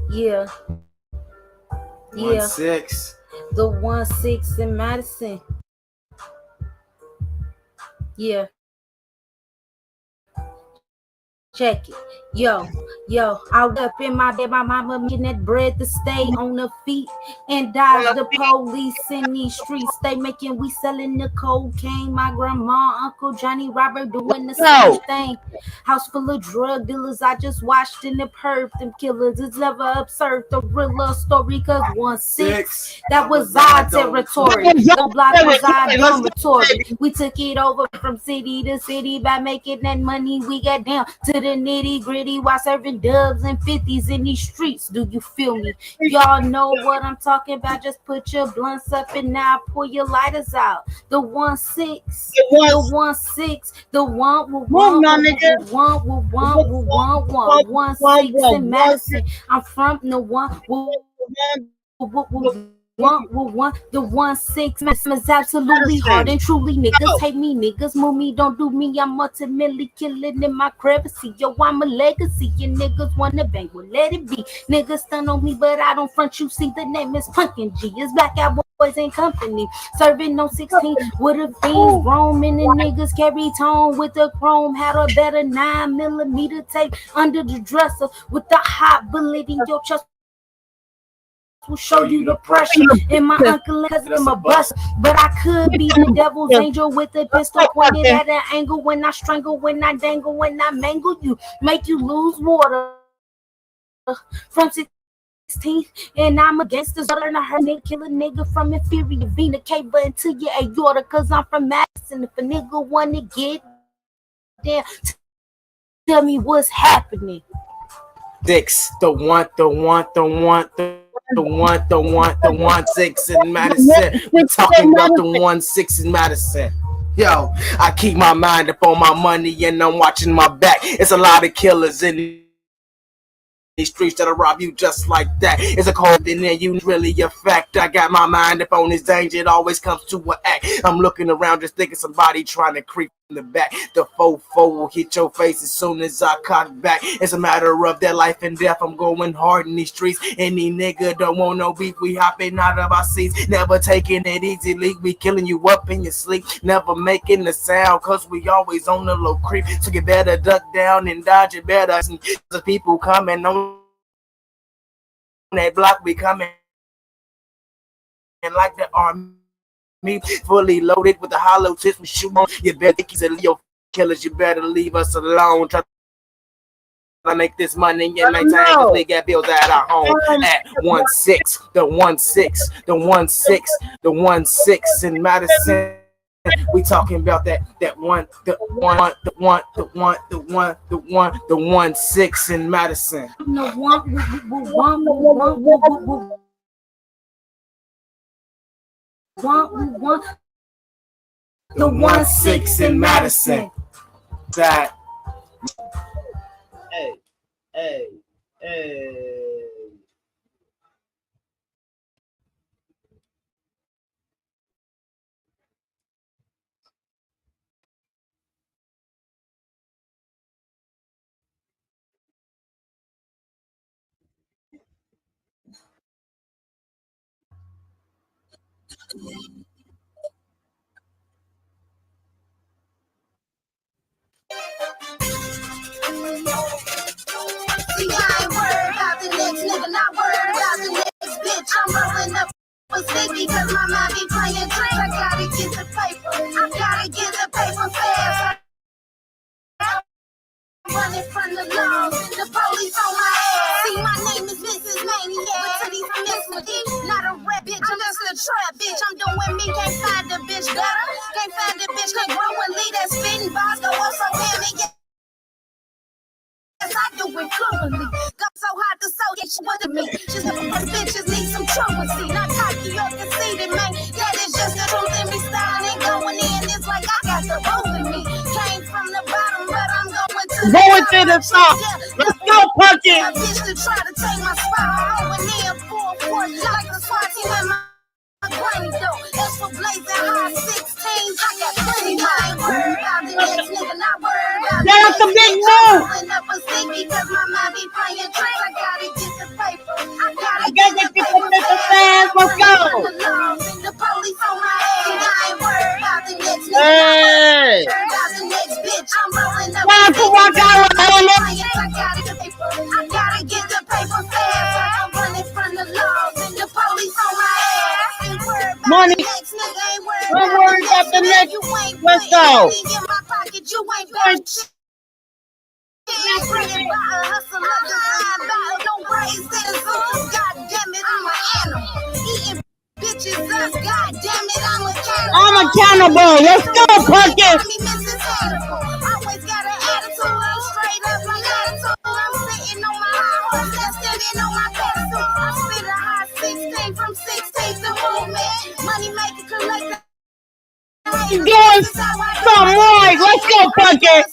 Yeah. Yeah. 1-6. The 1-6 in Madison. Yeah. Check it. Yo, I was up in my bed, my mama making that bread to stay on her feet and dodge the police in these streets. They making we selling the cocaine. My grandma, Uncle Johnny Robert doing the same thing. House full of drug dealers, I just watched in the perp. Them killers, it's never absurd. The real love story, cause 1-6, that was our territory. The block was our dormitory. We took it over from city to city by making that money. We got down to the nitty gritty while serving dubs and 50s in these streets. Do you feel me? Y'all know what I'm talking about. Just put your blunts up and now pull your lighters out. The 1-6, the 1-6, the one with one, with one, with one, with one, 1-6 in Madison. I'm from the one the 1-6 is absolutely hard and truly. Niggas hate me, niggas move me, don't do me. I'm ultimately killing in my crevice. Yo, I'm a legacy. Your niggas wanna bang, well let it be. Niggas stun on me, but I don't front. You see, the name is Punkin' G. It's Blackout Boys and Company. Serving on 16 with a fiends roaming. The niggas carry tone with the chrome. Had a better 9mm tape under the dresser with the hot bullet in your chest. Will show you the pressure. And my uncle and cousin I'm a bust, but I could be the devil's angel with a pistol pointed at an angle. When I strangle, when I dangle, when I mangle you, make you lose water from 16. And I'm against this other, and I heard nigga kill a nigga from inferior vena cava into your aorta, cause I'm from Madison. If a nigga wanna get down, tell me what's happening. 6, the 1-6 in Madison. We talking about the 1-6 in Madison. Yo, I keep my mind up on my money and I'm watching my back. It's a lot of killers in these streets that'll rob you just like that. It's a cold in there, you really a fact. I got my mind up on this danger, it always comes to an act. I'm looking around just thinking somebody trying to creep in the back. The fofo will hit your face as soon as I cock back. It's a matter of their life and death. I'm going hard in these streets. Any nigga don't want no beef, we hopping out of our seats. Never taking it easily, we killing you up in your sleep. Never making a sound, cause we always on the low creep. So you better duck down and dodge it better. The people coming on that block, we coming and like the army, fully loaded with the hollow tips. We shoot on you. Better keep your killers. You better leave us alone. Try to make this money and maintain, cause we got bills at our home. At 1-6, the 1-6, the 1-6, the 1-6 in Madison. We talking about the 1-6 in Madison. The 1-6 in Madison. That. Hey. See, I ain't worried about the next nigga, not worried about the next bitch. I'm rolling up a stick because my mind be playing tricks. I gotta get the paper. I gotta get the paper fast. I'm running from the law. The police on my ass. See, my name is Mrs. Maniac. But titties I miss with it. Not a rap bitch, I'm just a trap bitch. I'm doing me, can't find a bitch better. Can't find a bitch, can't grow and lead that spitting bars. Go up so heavy, yeah. I do it fluently. Go so hard to so get you with me. Just the bitches need some truancy. Not cocky or conceited, man. That is just the truth in me. Styling and going in. It's like I got the both in me. Came from the bottom, but I'm going to the top. Let's go, Punkin'. A bitch to try to take my spot. I'm going in full force like the SWAT team in my granny though. That's for blazing high 16s. I got plenty. I ain't worried about the next nigga, not worried about That's a big move. Up a stick because my mind be playing tricks. I gotta get the paper. I gotta get the nigga fast. Let's go. The police on my ass. I ain't worried about the next nigga. Hey. About the next bitch. I'm rolling up. Time to walk out on it. I gotta get the paper fast. I'm running from the laws and the police on my ass. Ain't worried about Money. the next nigga. Ain't Don't worry about the next. You ain't Let's go. in my pocket. You ain't buying shit. God damn it, I'm an animal. Eating bitches us, god damn it, I'm a cannibal. I'm accountable. Let's go, Pumpkin. Always got an attitude, I'm straight up like attitude. I'm sitting on my high horse, that's standing on my pedestal. I spit a high 16 from 16 to movement. Money maker, collector. He's doing something right. Let's go, Pumpkin.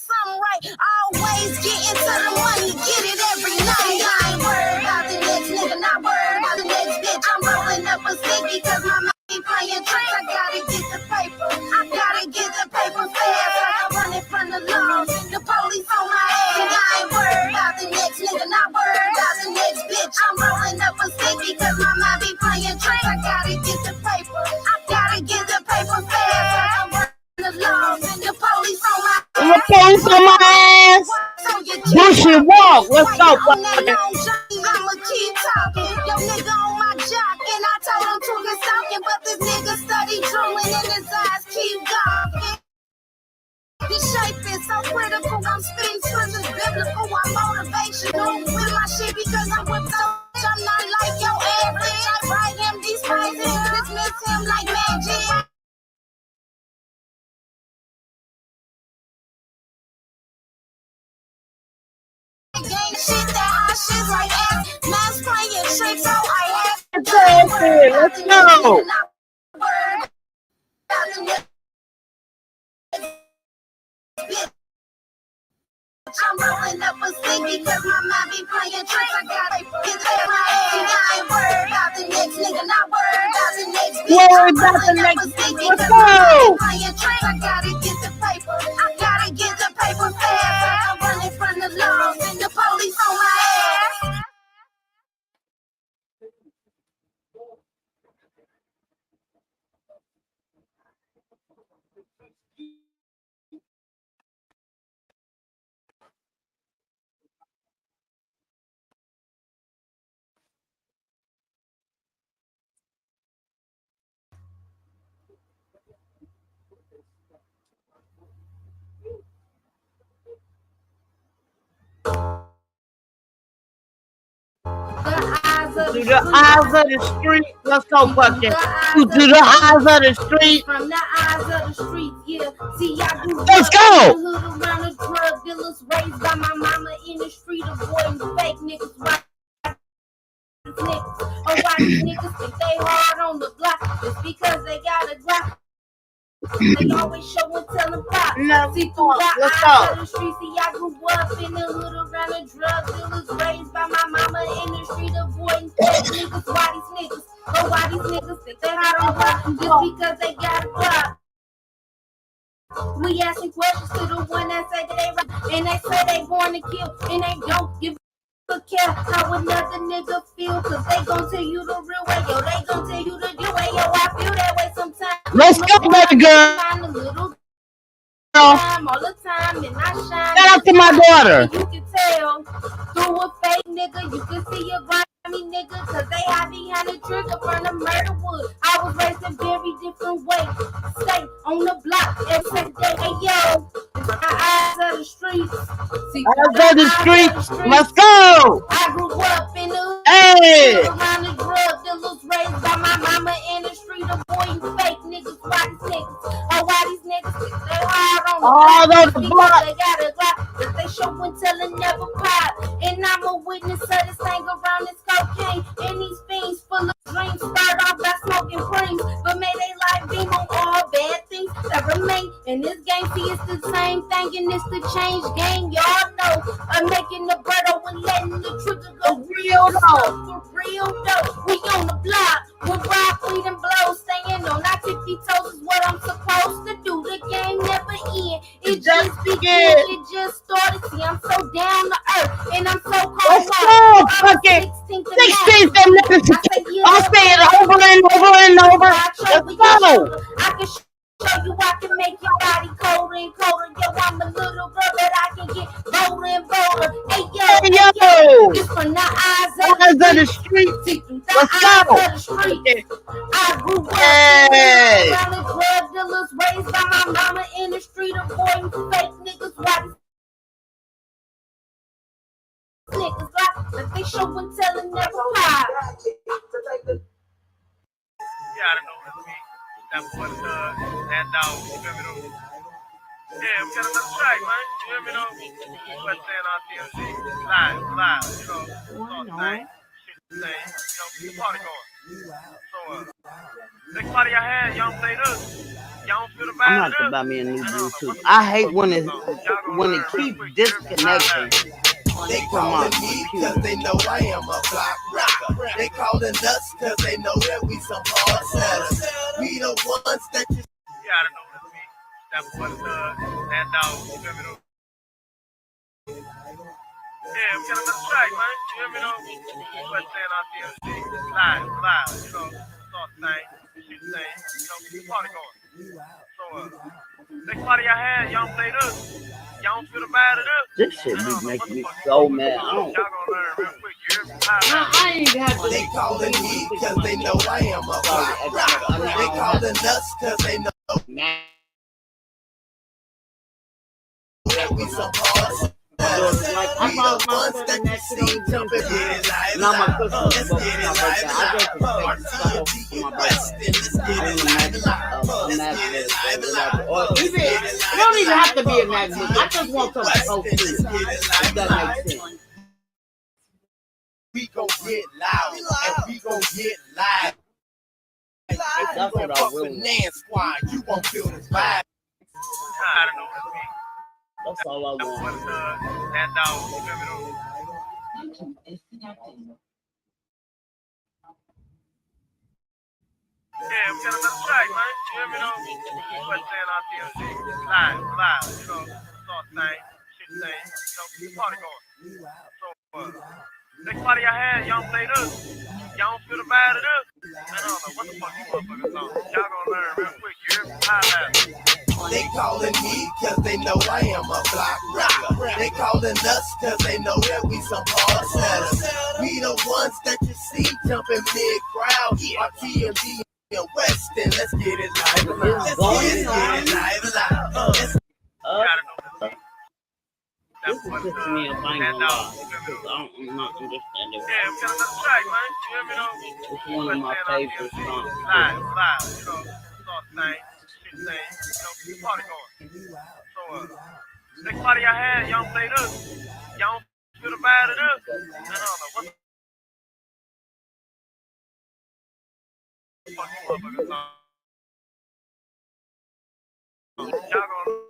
Always getting to the money, get it every night. I ain't worried about the next nigga, not worried about the next bitch. I'm rolling up a stick because my mind ain't playing tricks. I gotta get the paper, I gotta get the paper fast. I'm running from the laws, the police on my ass. I ain't worried about the next nigga, not worried about the next bitch. I'm rolling up a stick because my mind be playing tricks. I gotta get the paper, I gotta get the paper fast. I'm running the laws, the police on my ass. The police on my ass. Bushy walk. Let's go, Pumpkin. I'ma keep talking. Yo, nigga on my jock, and I told him to get stalking, but this nigga study drooling and his eyes keep gawking. His shape is so critical. I'm spitting scriptures biblical. I'm motivational with my shit because I'm with the. I'm not like your average. I write him these phrases, dismiss him like magic. Gang shit that hot shit like ass. Mass playing tricks, so I have Let's go. I'm rolling up a stick because my mind be playing tricks. I gotta get to my ass. I ain't worried about the next nigga, not worried about the next bitch. Worry about the next. Let's go. I gotta get the paper. I gotta get the paper fast. I'm running from the laws and the police on my ass. To the eyes of the street. Let's go, Pumpkin. To the eyes of the street. From the eyes of the street, yeah. See, I grew Let's up go. in the hood around the drug dealers, raised by my mama in the street, avoiding fake niggas. Why these niggas? Oh, why these niggas think they hard on the block? It's because they got a Glock. They always show and tell them pop. No, See through the let's eyes go. of the street. See, I grew up in the hood around the drug dealers, raised by my mama in the street, avoiding fake niggas. Why these niggas? Oh, why these niggas think they hard on block? Just because they got a Glock. We asking questions to the one that say that they right, and they say they born to kill, and they don't give a care how another nigga feel, cause they gon' tell you the real way, yo, they gon' tell you the real way, yo, I feel that way sometimes. Let's go, baby girl. Shine a little time, all the time, and I shine. Shout out to my daughter. You can tell through a fake nigga, you can see a grimy nigga, cause they hide behind the trigger from the murder wood. I was raised a very different way. Stay on the block every day. Hey yo, it's my eyes of the streets. See, Eyes of the streets. Let's go. I grew up in the Hey. around the drug dealers, raised by my mama in the street, avoiding fake niggas. Why these niggas? Oh, why these niggas? They hard on the All block those because blocks. they got a Glock, but they show and tell and never pop. And I'm a witness of this thing around this cocaine and these fiends full of dreams. Start off by smoking creams, but may they life beam on all bad things that remain. And this game, see, it's the same thing, and it's the change game. Y'all know I'm making the bread and letting the trigger go real though. For real though, we on the block with rock, weed, and blow. Staying on our tippy toes is what I'm supposed to do. The game never end. It just began. It just started. See, I'm so down to earth, and I'm so cold. Let's go, Pumpkin. 16 need them niggas to kick. I'll say it over and over and over. Let's go. I can show you I can make your body colder and colder. Yo, I'm a little girl that I can get bolder and bolder. Hey yo, it's from the eyes of the street. Let's go. I grew up around the drug dealers, raised by my mama in the street, avoiding fake niggas. Why niggas like they show and tell and never lie. Yeah, I don't know. That's me. That boy, that dog. You feel me though? Yeah, we got another track, man. You feel me though? What's saying on DMC? Live, you know. All thing, shit the same. You know, keep the party going. So, next party I had, y'all play this. Y'all feel the vibe. I'm about to buy me a new Bluetooth. I hate when it keeps disconnecting. They callin' me cause they know I am a block rocker. They callin' us cause they know that we some hard sellers. We the ones that you... Yeah, I don't know. That's me. That boy, that dog. You feel me though? Yeah, we got another track, man. You feel me though? What's saying on DMC? Live, you know. All thing, shit the same. You know, keep the party going. So, next party I had, y'all play this. Y'all feel the vibe of this? This shit be making me so mad. Y'all gonna learn real quick. You hear me? I ain't have to. They callin' me cause they know I am a block rocker. They callin' us cause they know that we some hard. I found my son that shit on jumping. Now my Christmas is my birthday. I just expect stuff for my birthday. It don't even have to be a magnet. I just want something close to it. If that makes sense. We gon' get loud and we gon' get live. That's what I really want. Squad, you won't feel this vibe. I don't know. That's all I want. That dog. You feel me though? Yeah, we got another track, man. You feel me though? What's saying on DMC? Live, you know. All thing, shit the same. You know, keep the party going. So, next party I had, y'all play this. Y'all feel the vibe of this? Man, I don't know what the fuck you motherfuckers on. Y'all gonna learn real quick. You hear me? They callin' me cause they know I am a block rocker. They callin' us cause they know that we some hard sellers. We the ones that you see jumping mid-crowd. Our TMD and Weston, let's get it live. Let's get it live. This is just me if I ain't gonna lie. I'm not understanding. Yeah, we got another track, man. You hear me though? It's one of my favorite songs. Live, you know. All thing, shit the same. You know, keep the party going. So, next party I had, y'all play this. Y'all feel the vibe of this? Man, I don't know what the fuck you motherfuckers on. Y'all gonna...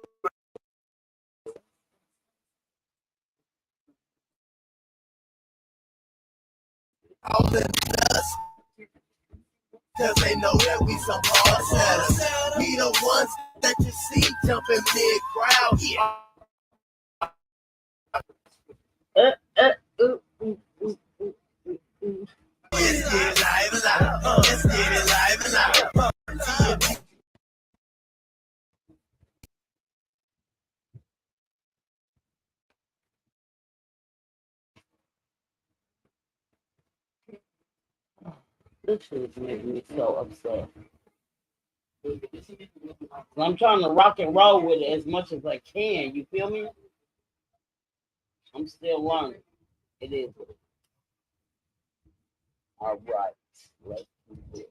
Callin' us cause they know that we some hard sellers. We the ones that you see jumping mid-crowd. Let's get it live. Let's get it live. This shit is making me so upset. I'm trying to rock and roll with it as much as I can. You feel me? I'm still learning. It is. All right. Let's do this.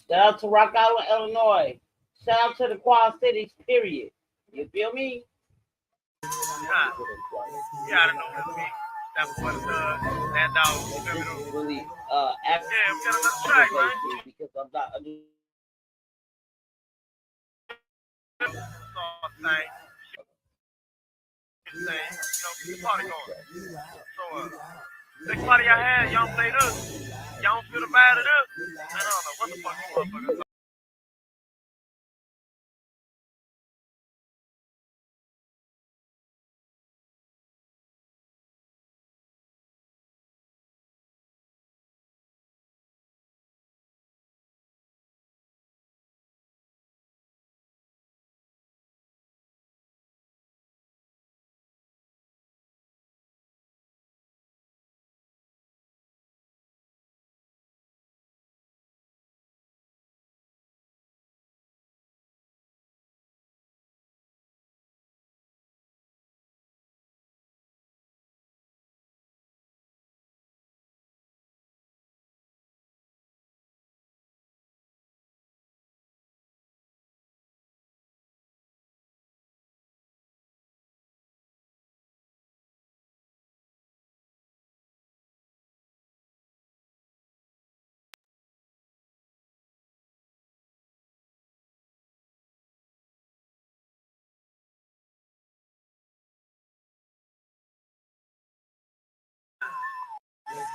Shout out to Rock Island, Illinois. Shout out to the Quad Cities, period. You feel me? Yeah, I don't know. That's me. That boy, that dog. You feel me though? Really, yeah, we got another track, man. Because I'm not. All thing, shit the same. You know, keep the party going. So, next party I had, y'all play this. Y'all feel the vibe of this? Man, I don't know what the fuck you motherfuckers on.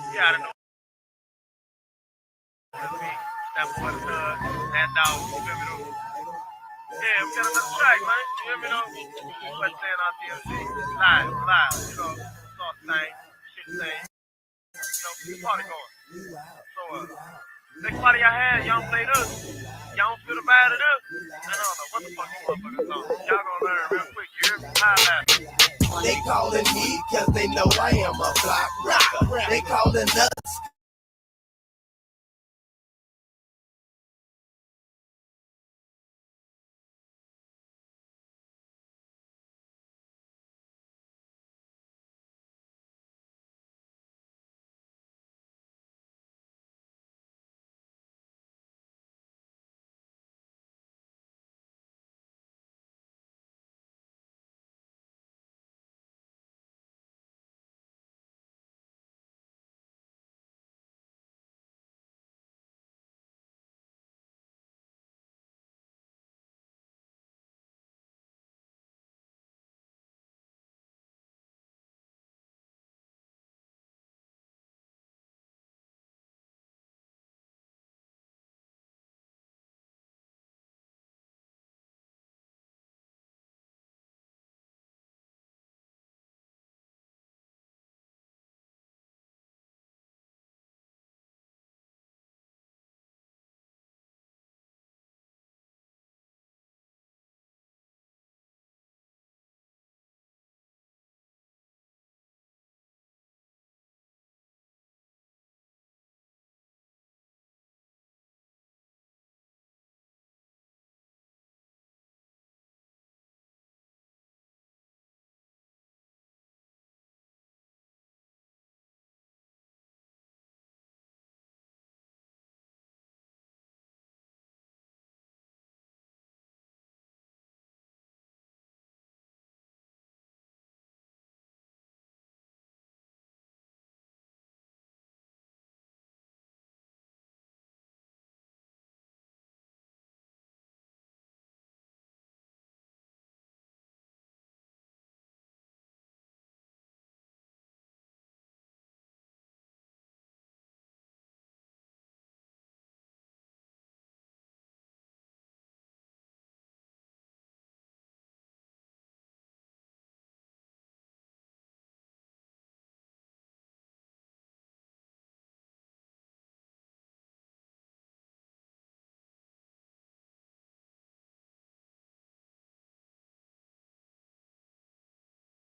You gotta know what me. That boy, that dog, you feel me though? Yeah, we got another track, man. You hear me though? What's saying on DMC? Live, you know, sort of thing, shit thing. You know, keep the party going. So, next party y'all had, y'all don't play this. Y'all don't feel the bad of this. I don't know what the fuck you motherfuckers on. Y'all gonna learn real quick. You hear me? Highlight. They calling me cause they know I am a block rocker. They calling us.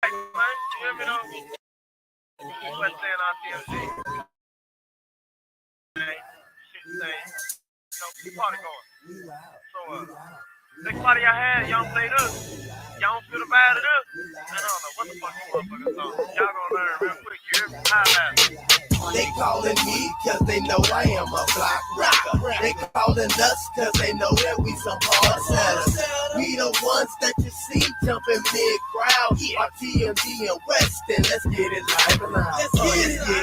Man, you hear me though? What's saying on DMC? Shit thing. You know, keep the party going. So, next party y'all had, y'all don't play this. Y'all don't feel the bad of this. I don't know what the fuck you motherfuckers on. Y'all gonna learn real quick. You hear me? Highlight. They calling me cause they know I am a block rocker. They calling us cause they know that we some hard sellers. We the ones that you see jumping mid-crowd. Our TMD and Weston, let's get it live and loud. Let's get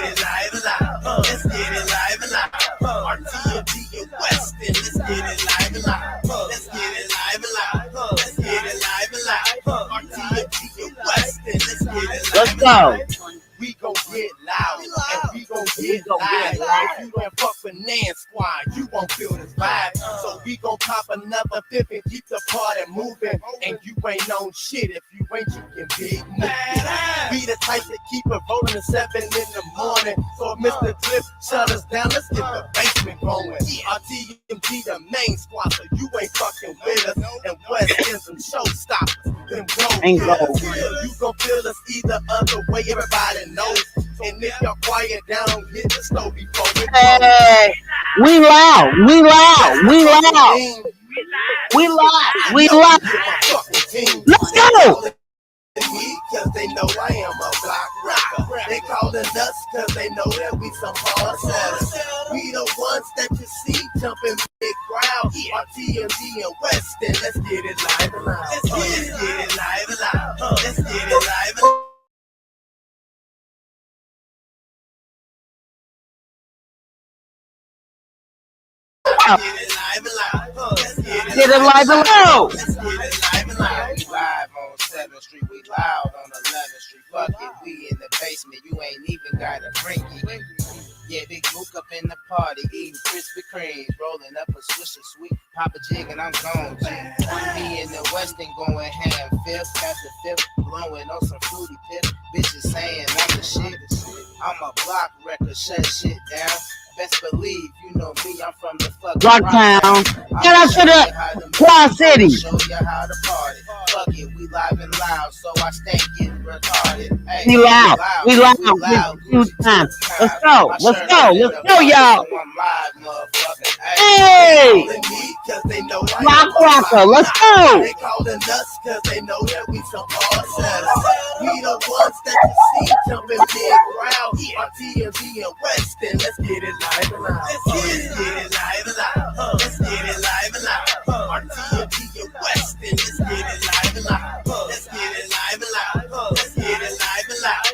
it live and loud. Let's get it live and loud. Our TMD and Weston, let's get it live and loud. Let's get it live and loud. Let's get it live and loud. Our TMD and Weston, let's get it live and loud. Let's go. We gon' get loud, and we gon' get live. If you don't fuck with Nan Squad, you won't feel this vibe. So we gon' pop another fifth and keep the party moving. And you ain't on shit if you ain't, you can big move. Be the type that keep it rolling at 7 in the morning. So if Mr. Cliff shut us down, let's get the basement going. Our TMG the main squad, so you ain't fucking with us. And West End some showstoppers, them go. You gon' feel us either other way, everybody knows. And if y'all quiet down, hit the stove before we go. Hey, we loud. Let's go. Cause they know I am a block rocker. They calling us cause they know that we some hard sellers. We the ones that you see jumping big crowd. Our TMD and Weston, let's get it live and loud. Let's get it live and loud. Let's get it live and loud. Get it live and loud. We live on 7th Street, we loud on 11th Street. Fuck it, we in the basement, you ain't even gotta bring it. party, eating Krispy Kremes, rolling up a Swisher Sweet, pop a jig and I'm gone. G. Me in the West and going ham, fifth after fifth, blowing on some fruity pip. Bitches saying I'm the shit. I'm a block record, shut shit down. Best believe you know me, I'm from the fucking Rocktown. Get up to the Quad City. Show you how to party. Fuck it, we live and loud, so I stay getting retarded. Hey, We loud. We loud. Two times. Let's go. Let's go. Let's go, y'all. Hey! Rock Rocker. Let's go. They calling us cause they know that we some hard setters. We the ones that you see jumping big round. RTMG and Weston, let's get it live and loud. Let's get it live and loud. Let's get it live and loud. RTMG and Weston, let's get it live and loud. Let's get it live and loud. Let's get it live and loud.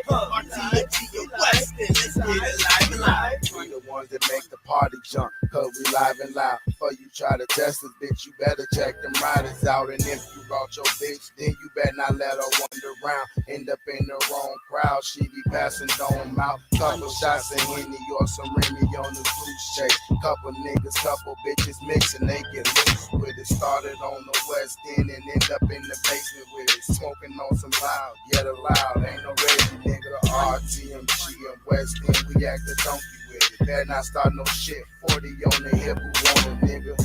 RTMG and Weston, let's get it live and loud. We the ones that make the party jump, cause we live and loud. Before you try to test us, bitch, you better check them riders out. And if you brought your bitch, then you better not let her wander around. End up in the wrong crowd, she be passing dome out. Couple shots of Henny or some Remy on the cruise chase. Couple niggas, couple bitches mixing, they get loose with it. Started on the West End and end up in the basement with it. Smoking on some loud, yet loud. Ain't no Reggie nigga, the RTMG and West End, we act a donkey with it. Better not start no shit. 40 on the hip, who want a nigga?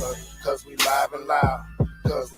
Cause we live and loud. Cause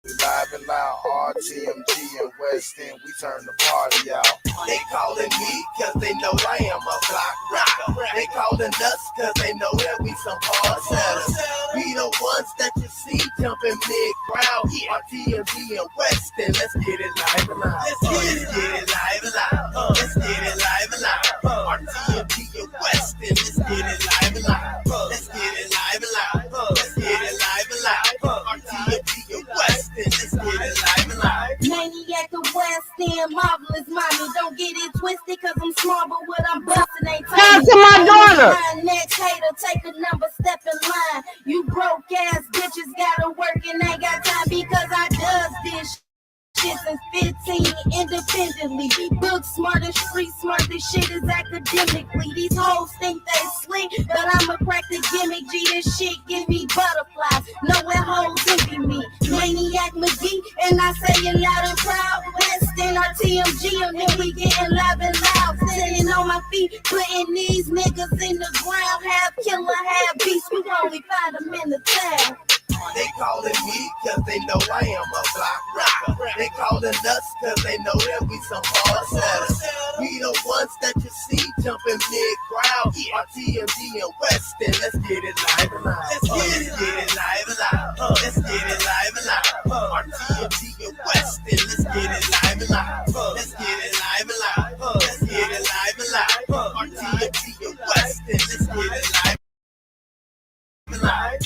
we live and loud. RTMG and West End, we turn the party out. They calling me cause they know I am a block rocker. They calling us cause they know that we some hard sellers. We the ones that you see jumping big crowd. RTMG and West End, let's get it live and loud. Let's get it live and loud. Let's get it live and loud. RTMG and West End, let's get it live and loud. Let's get it live and loud. Let's get it live and loud. RTMG and West End, let's get it live and loud. Maniac the West End, marvelous mommy. Don't get it twisted, cause I'm smart, but what I'm busting ain't Shout out to my daughter. Next hater, take a number, step in line. You broke ass bitches gotta work and ain't got time because I does this shit since 15 independently. Book smart and street smart, this shit is academically. These hoes think they slick, but I'ma crack the gimmick. G, this shit give me butterflies. Know where hoes envy me. Maniac McGee, and I say it loud and proud. West End RTMG, and then we getting live and loud. Sitting on my feet, putting these niggas in the ground. Half killer, half beast, we only find them in the town. They calling me cause they know I am a block rocker. They calling us cause they know that we some hard sellers. We the ones that you see jumping big crowd. RTMG and West End, let's get it live and loud. Let's get it live and loud. Let's get it live and loud. RTMG and West End, let's get it live and loud. Let's get it live and loud. Let's get it live and loud. RTMG and West End, let's get it live and loud.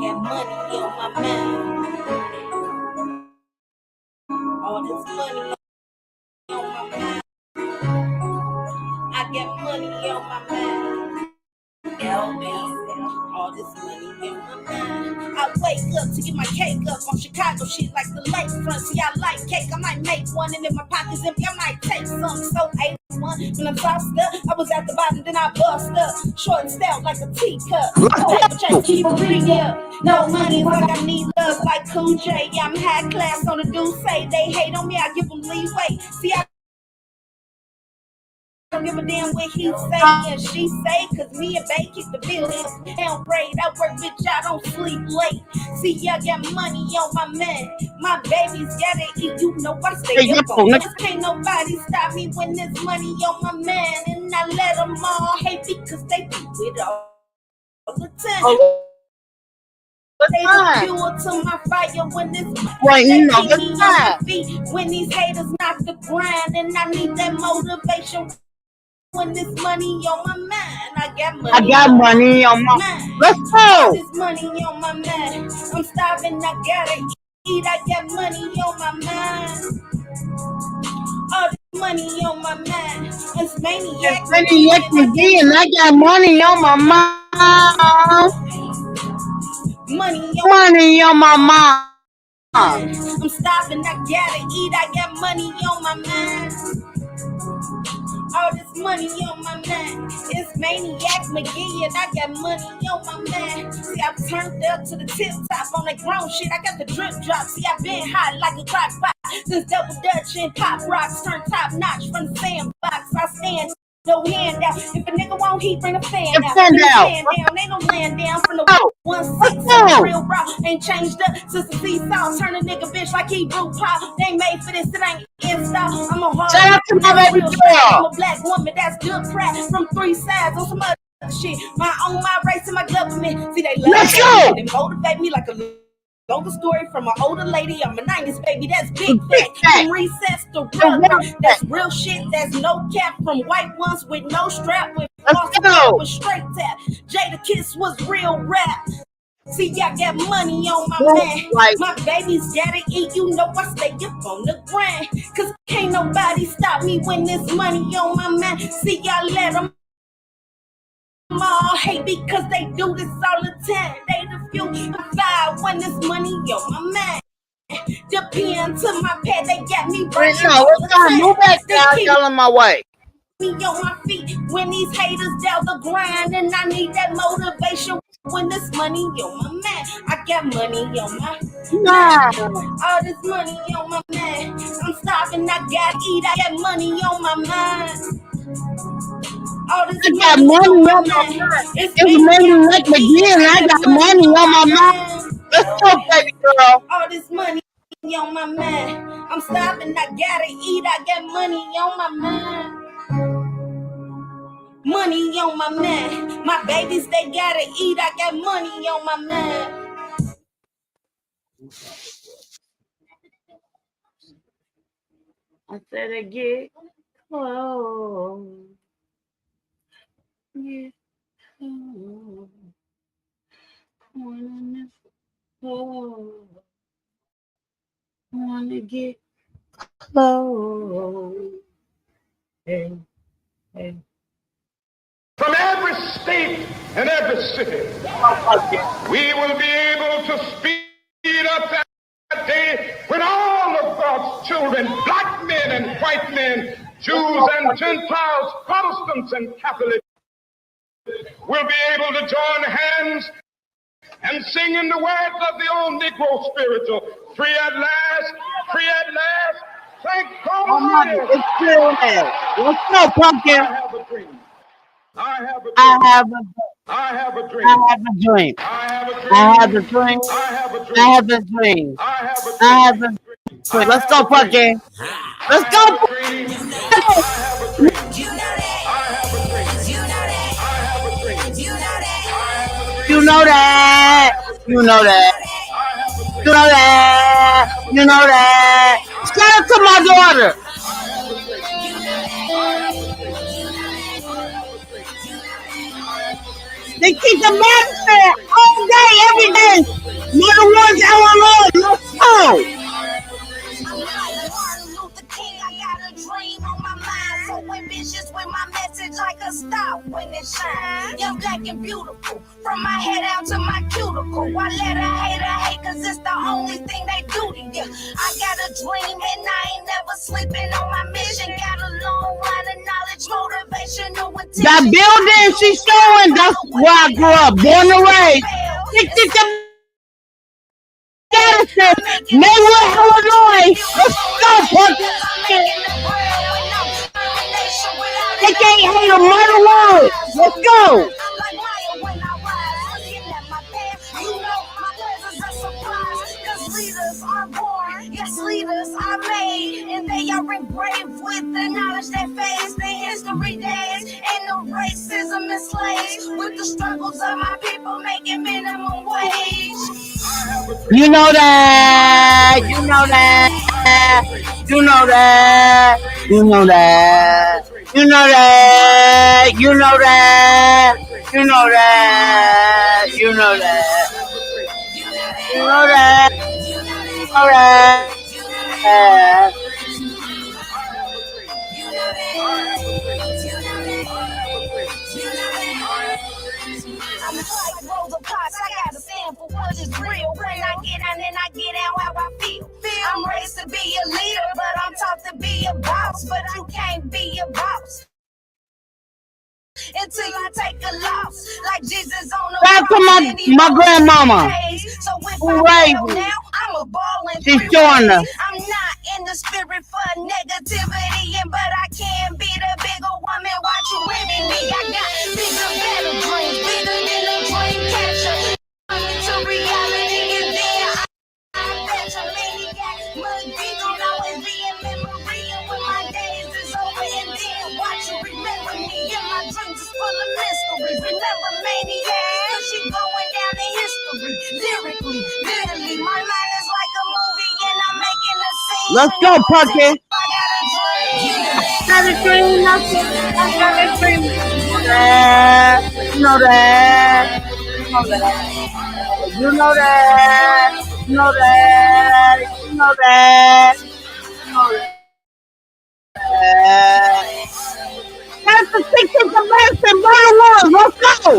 got money on my mind. All this money on my mind. I got money on my mind. All this money on my mind. I wake up to get my cake up on Chicago shit like the lakefront. See, I like cake. I might make one, and if my pocket's empty, I might take some. So A1 when I'm sauced up, I was at the bottom, then I bust up. Short and stout like a teacup. Paper chase, keep it real. No money like I need love like Cool J. Yeah, I'm high class on the do say they hate on me. I give them leeway. See, I don't give a damn what he say and she say, cause me and Bay keep the building downgrade. I work, bitch, I don't sleep late. See, I got money on my man. My babies gotta eat, you know I stay up on this. Can't nobody stop me when there's money on my man. And I let them all hate because they be with all the time. They the fuel to my fire when this Right, they you know, keep me on my the feet when these haters knock the grind. And I need that motivation when this money on my mind. I got money on my mind. Let's All go. this money on my mind. I'm starving, I gotta eat. I got money on my mind. All this money on my mind. It's maniac McGee, and I got money on my mind. Money on my mind. I'm starving, I gotta eat. I got money on my mind. All this money on my mind. It's Maniac McGee and I got money on my mind. See, I turned up to the tip top on that grown shit. I got the drip drop. See, I been hot like a clock pot. Since Double Dutch and Pop Rocks turned top notch from the sandbox. I stand no handout. If a nigga won't, he bring a fan out. Stand down. Ain't no land down from the 1-6. Real raw. Ain't changed up since the seesaw. Turn a nigga bitch like he brew pop. They ain't made for this. It ain't install. I'm a hard. Shout out to my baby girl. I'm a black woman that's good crap from 3 sides on some other shit. My own, my race, and my government. See, they love Let's me go. and they motivate me like a longer story from an older lady. I'm a 90s baby. That's big fact. From recess to rubber. That's real shit. That's no cap. From white ones with no strap. With Let's go. with straight tap. Jada Kiss was real rap. See, I got money on my man. My babies gotta eat. You know I stay up on the grind. Cause can't nobody stop me when there's money on my man. See, I let them all hate because they do this all the time. They the fuel fly when there's money on my man. Depend to my pet, they got me right now. What's time? Move back down, y'all on my way. Me on my feet when these haters down the grind, and I need that motivation when this money on my man. I got money on my mind. All this money on my man. I'm starving, I gotta eat. I got money on my mind. All this money on my mind. It's money like again. I got money on my mind. Let's go, baby girl. All this money on my mind. I'm starving, I gotta eat. I got money on my mind. Money on my mind. My babies, they gotta eat. I got money on my mind. I said it get close. Yeah. Wanna get close. Hey. From every state and every city, we will be able to speed up that day when all of God's children, black men and white men, Jews and Gentiles, Protestants and Catholics, will be able to join hands and sing in the words of the old Negro spiritual, free at last, free at last, thank God Almighty. It's still there. Let's go, pumpkin. I have a dream. I have a dream. I have a dream. I have a dream. I have a dream. I have a dream. I have a dream. I have a dream. I have a dream. Let's go, pumpkin. Let's go. I have a dream. I have a dream. I have a dream. I have a dream. I have a dream. You know that. You know that. You know that. You know that. Shout out to my daughter. They keep the medicine all day, every day. Mother ones, Illinois. Let's go. I'm like Martin Luther King, I got a dream on my mind. So ambitious with my message like a star when it shines. Young, black, and beautiful, from my head out to my cuticle. Why let a hater hate, cause it's the only thing they do to you. I got a dream and I ain't never sleeping on my mission. Got a long line of knowledge, motivation, no attention. That building she's showing, that's where I grew up, born and raised. Stick the medicine, Maywood, Illinois. Let's go, Park. They can't hate a mother word. Let's go. Yes, leaders are made, and they are engraved with the knowledge that fades. The history days and the racism enslaved with the struggles of my people making minimum wage. You know that. You know that. You know that. You know that. You know that. You know that. You know that. You know that. You know that. All right. I'm like Rosa Parks, I gotta stand for what is real. When I get out and I get out how I feel. I'm raised to be a leader, but I'm taught to be a boss. But you can't be a boss until you take a loss, like Jesus on the Back to my grandmama. So if Who I raised fail me? now, I'm a ball in She's three showing us. ways. I'm not in the spirit for negativity, but I can be the bigger woman. Watch you living me. I got bigger, better dreams, bigger than a dream catcher. Coming to reality, and then I bet you maniac. Must be gon' always be in memory, and when my days is over, and then watch you remember me. And my dreams is full of mysteries. Remember maniac, cause she going down in history. Lyrically, literally, my mind is like a movie, and I'm making a scene. Let's go, Pucky. I got a dream. Got a dream, nothing. I got a dream. You know that. You know that. You know that. You know that. You know that. You know that. You know that. That's the 16th of medicine, murder wars. Let's go.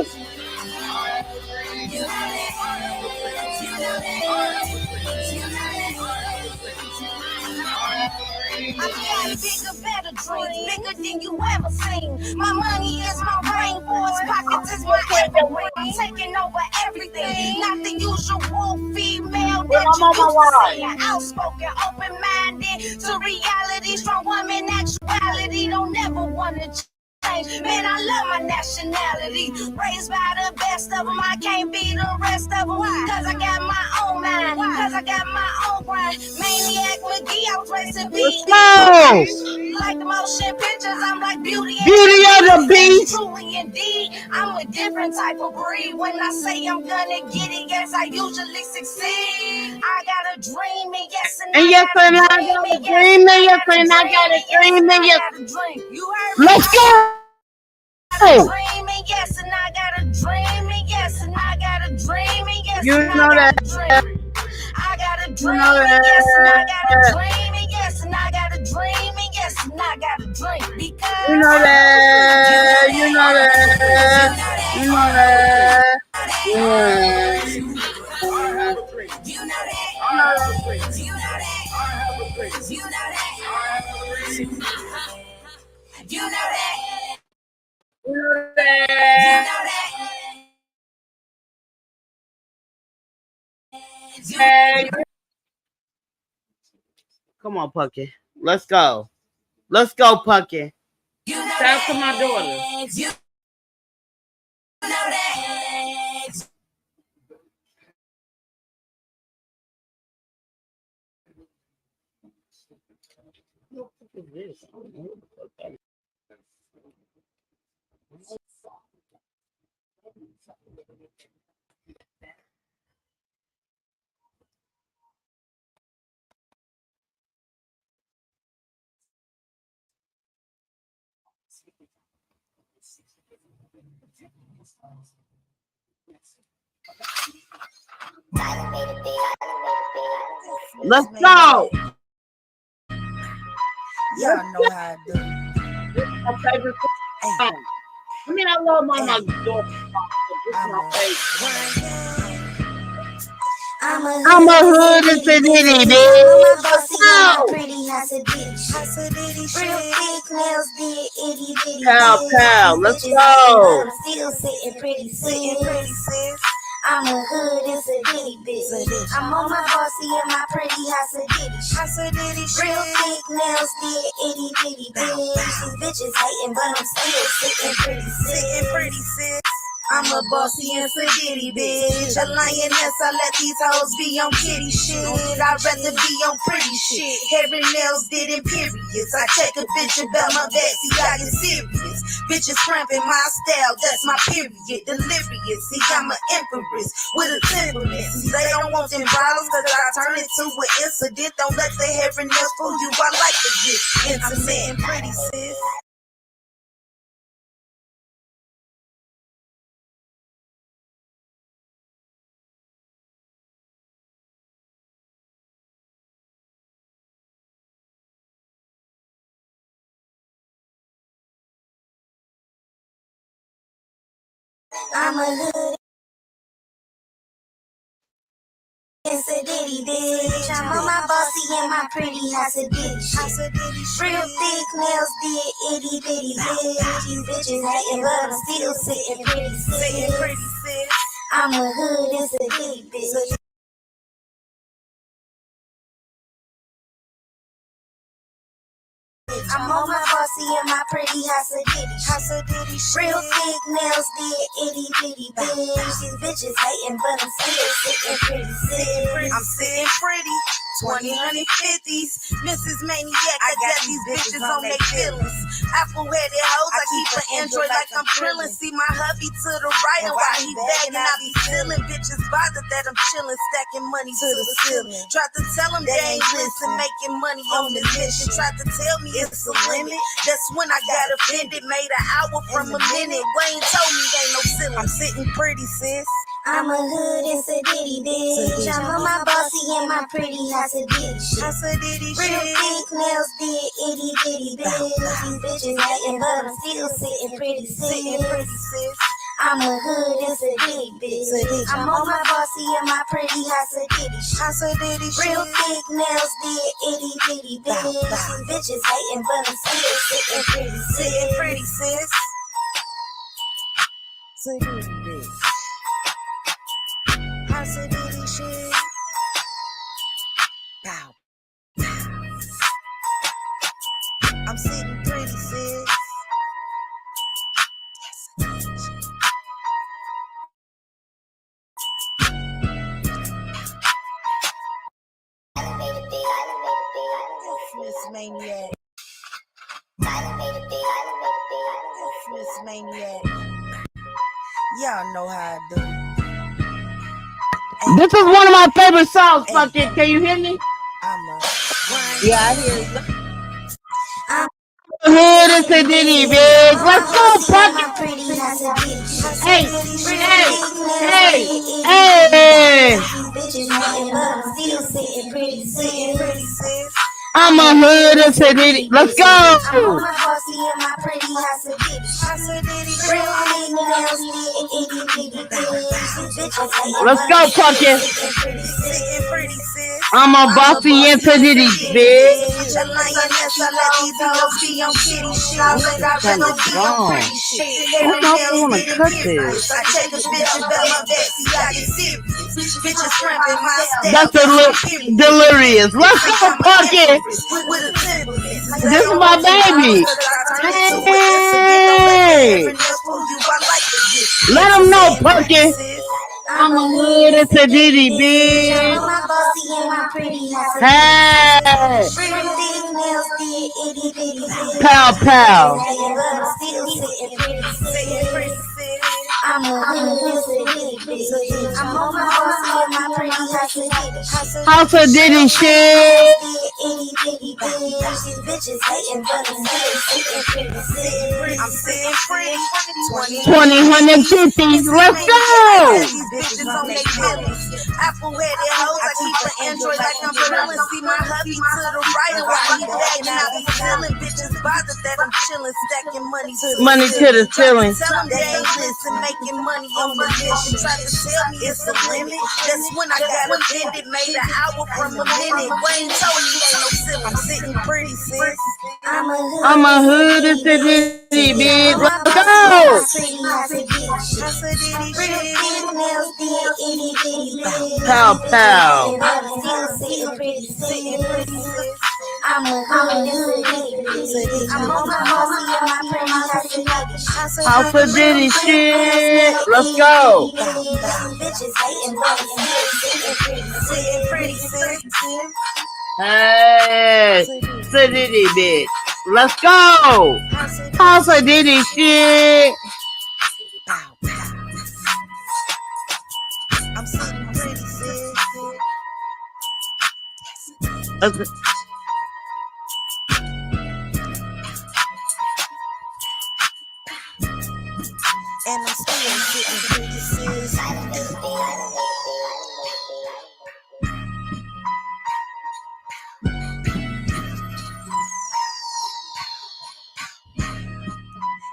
I got bigger, better dreams, bigger than you ever seen. My money is my rainforest, pockets is my evergreen. I'm taking over everything, not the usual female that you used to see. Outspoken, open-minded to reality, strong woman, actuality. Don't never want to change. Man, I love my nationality. Raised by the best of them, I can't be the rest of them. Cause I got my own mind, cause I got my own grind. Maniac McGee, I was raised to be. Like the motion pictures, I'm like Beauty of the Beast. Truly indeed, I'm a different type of breed. When I say I'm gonna get it, yes, I usually succeed. I got a dream, and yes, and yes, and I got a dream, and yes, and I got a dream, and yes. You heard me? Let's go. Dream, and yes, and I got a dream, and yes, and I got a dream, and yes, You and know I that. got a dream. I got a dream, and yes, and I got a dream, and yes, and I got a dream, and yes, and I got a dream. Because you know that. You know that. You know that. You know that. You know that. You know that. You know that. You know that. Come on, Pucky. Let's go. Let's go, Pucky. Shout out to my daughter. You know that. Let's go. Y'all know how I do. My favorite song. I mean, I love my daughter. This is my favorite. I'm a hood and city, my bitch. bossy and my pretty house a bitch. Real big nails did itty bitty. Pow, let's Bitches go. but I'm still sitting pretty sis. I'm a hood and city bitch. I'm on my bossy and my pretty house a ditty. Real big nails did itty bitty bitch. These bitches hating but I'm still sitting pretty sis. I'm a bossy and sedity bitch. A lioness, I let these hoes be on kitty shit. I'd rather be on pretty shit. Every nails did in periods. I check a bitch about my back, see I get serious. Bitches cramping my style, that's my period. Delirious, see I'm an empress with a temperament. See they don't want them bottles, cause I turn it to an incident. Don't let the hairy nails fool you, I like to get intimate and pretty sis. I'm a hood and sedity bitch. I'm on my bossy and my pretty house a ditty. Real thick nails did itty bitty bitch. These bitches hating but I'm still sitting pretty sis. I'm a hood and sedity bitch. I'm on my bossy and my pretty house a ditty. Real big nails did itty bitty bitch. These bitches hating but I'm still sitting pretty sis. I'm sitting pretty. 2050s, Mrs. Maniac, I got these bitches on their feelings. Apple-headed hoes, I keep an Android like I'm drilling. See my hubby to the right, and while he bagging, I be stealing. Bitches bothered that I'm chilling, stacking money to the ceiling. Tried to tell them they ain't listen, making money on this mission. Tried to tell me it's a limit. That's when I got offended. Made an hour from a minute. Wayne told me ain't no ceiling. I'm sitting pretty, sis. I'm a hood and sedity bitch. I'm on my bossy and my pretty house a ditty. Real big nails did itty bitty bitch. These bitches hating but I'm still sitting pretty sis. I'm a hood and sedity bitch. I'm on my bossy and my pretty house a ditty. Real big nails did itty bitty bitch. These bitches hating but I'm still sitting pretty sis. Sedity bitch. House of ditty shit. Bow. I'm sitting pretty, sis. Miss Maniac. Miss Maniac. Y'all know how I do. This is one of my favorite songs. Fuck it. Can you hear me? Yeah, I hear you. Hood and sedity, bitch. Let's go, fuck it. Hey. I'm a hood and sedity. Let's go. I'm my bossy and my pretty house a ditty. Real big nails, itty bitty bitch. Let's go, fucking. I'm a bossy and sedity, bitch. A lioness, I let these hoes be on kitty shit. I'd rather be on pretty shit. I don't know if I want to cut this. I take a bitch about my back, see I get serious. Bitches cramping my style. That's delirious. Let's go, fucking. This is my baby. Hey. Let them know, fucking. I'm a hood and sedity, bitch. Hey. Pow, pow. I'm a house of ditty House of ditty shit. itty bitty bitch. These bitches hating, but I'm still sitting pretty. I'm sitting pretty. 2050s. Let's go. These bitches on they feelings. Apple-headed hoes, I keep an Android like I'm drilling. See my hubby to the right while he backing out these ceiling. Bitches bothered that I'm chilling, stacking money to the ceiling. Tell them they ain't listen, making money on the mission. Try to tell me it's a limit. That's when I got offended. Made an hour from a minute. Wayne told me ain't no ceiling. I'm sitting pretty, sis. I'm a hood and city bitch. Let's go. Pow pow. House of Diddy shit. Let's go. Hey, Diddy bitch. Let's go. House of Diddy shit. I'm sitting pretty, sis. And I'm still sitting pretty, sis.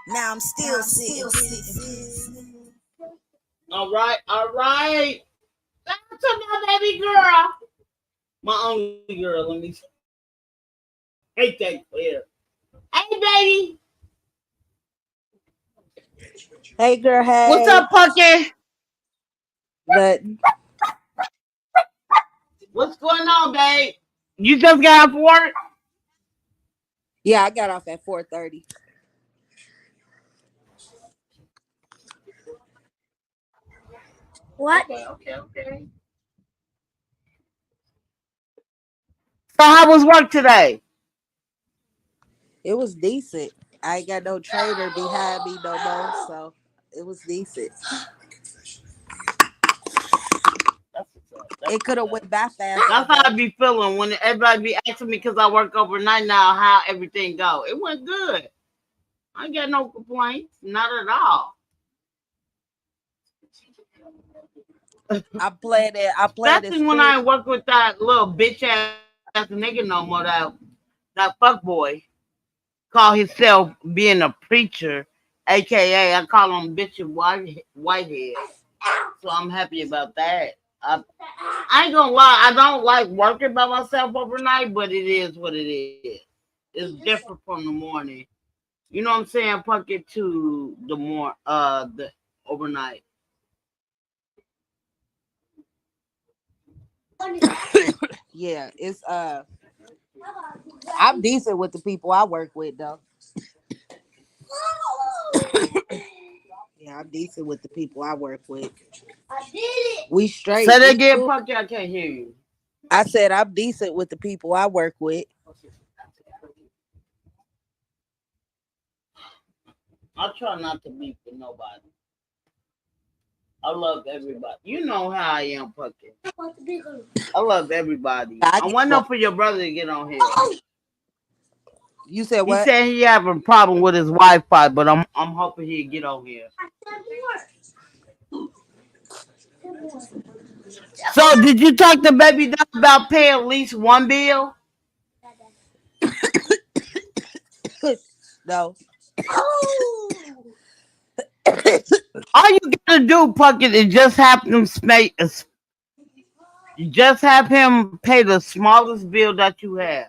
Now I'm still sitting pretty, sis. All right. That's my baby girl. My only girl. Let me hate that clear. Hey, baby. Hey, girl. Hey. What's up, Pucky? But What's going on, babe? You just got off work? yeah, I got off at 4:30. What? Okay. So how was work today? It was decent. I ain't got no trainer behind me no more, so it was decent. It could have went by fast. That's how I be feeling when everybody be asking me because I work overnight now how everything go. It went good. I ain't got no complaints. Not at all. I played it. Especially when I ain't work with that little bitch ass nigga no more. That fuck boy call himself being a preacher, aka I call him bitch and whitehead. So I'm happy about that. I ain't gonna lie, I don't like working by myself overnight, but it is what it is. It's different from the morning. You know what I'm saying? Puck it to the overnight. Yeah, it's I'm decent with the people I work with though. Yeah, I'm decent with the people I work with. We straight. Say that again, Puck. I can't hear you. I said I'm decent with the people I work with. I try not to beef with nobody. I love everybody. You know how I am, Pucky. I love everybody. I want for your brother to get on here. You said what? He said he having a problem with his Wi-Fi, but I'm hoping he'll get on here. So, did you talk to Baby Doll about paying at least one bill? No. All you gotta do, Puckett, is just have him pay the smallest bill that you have.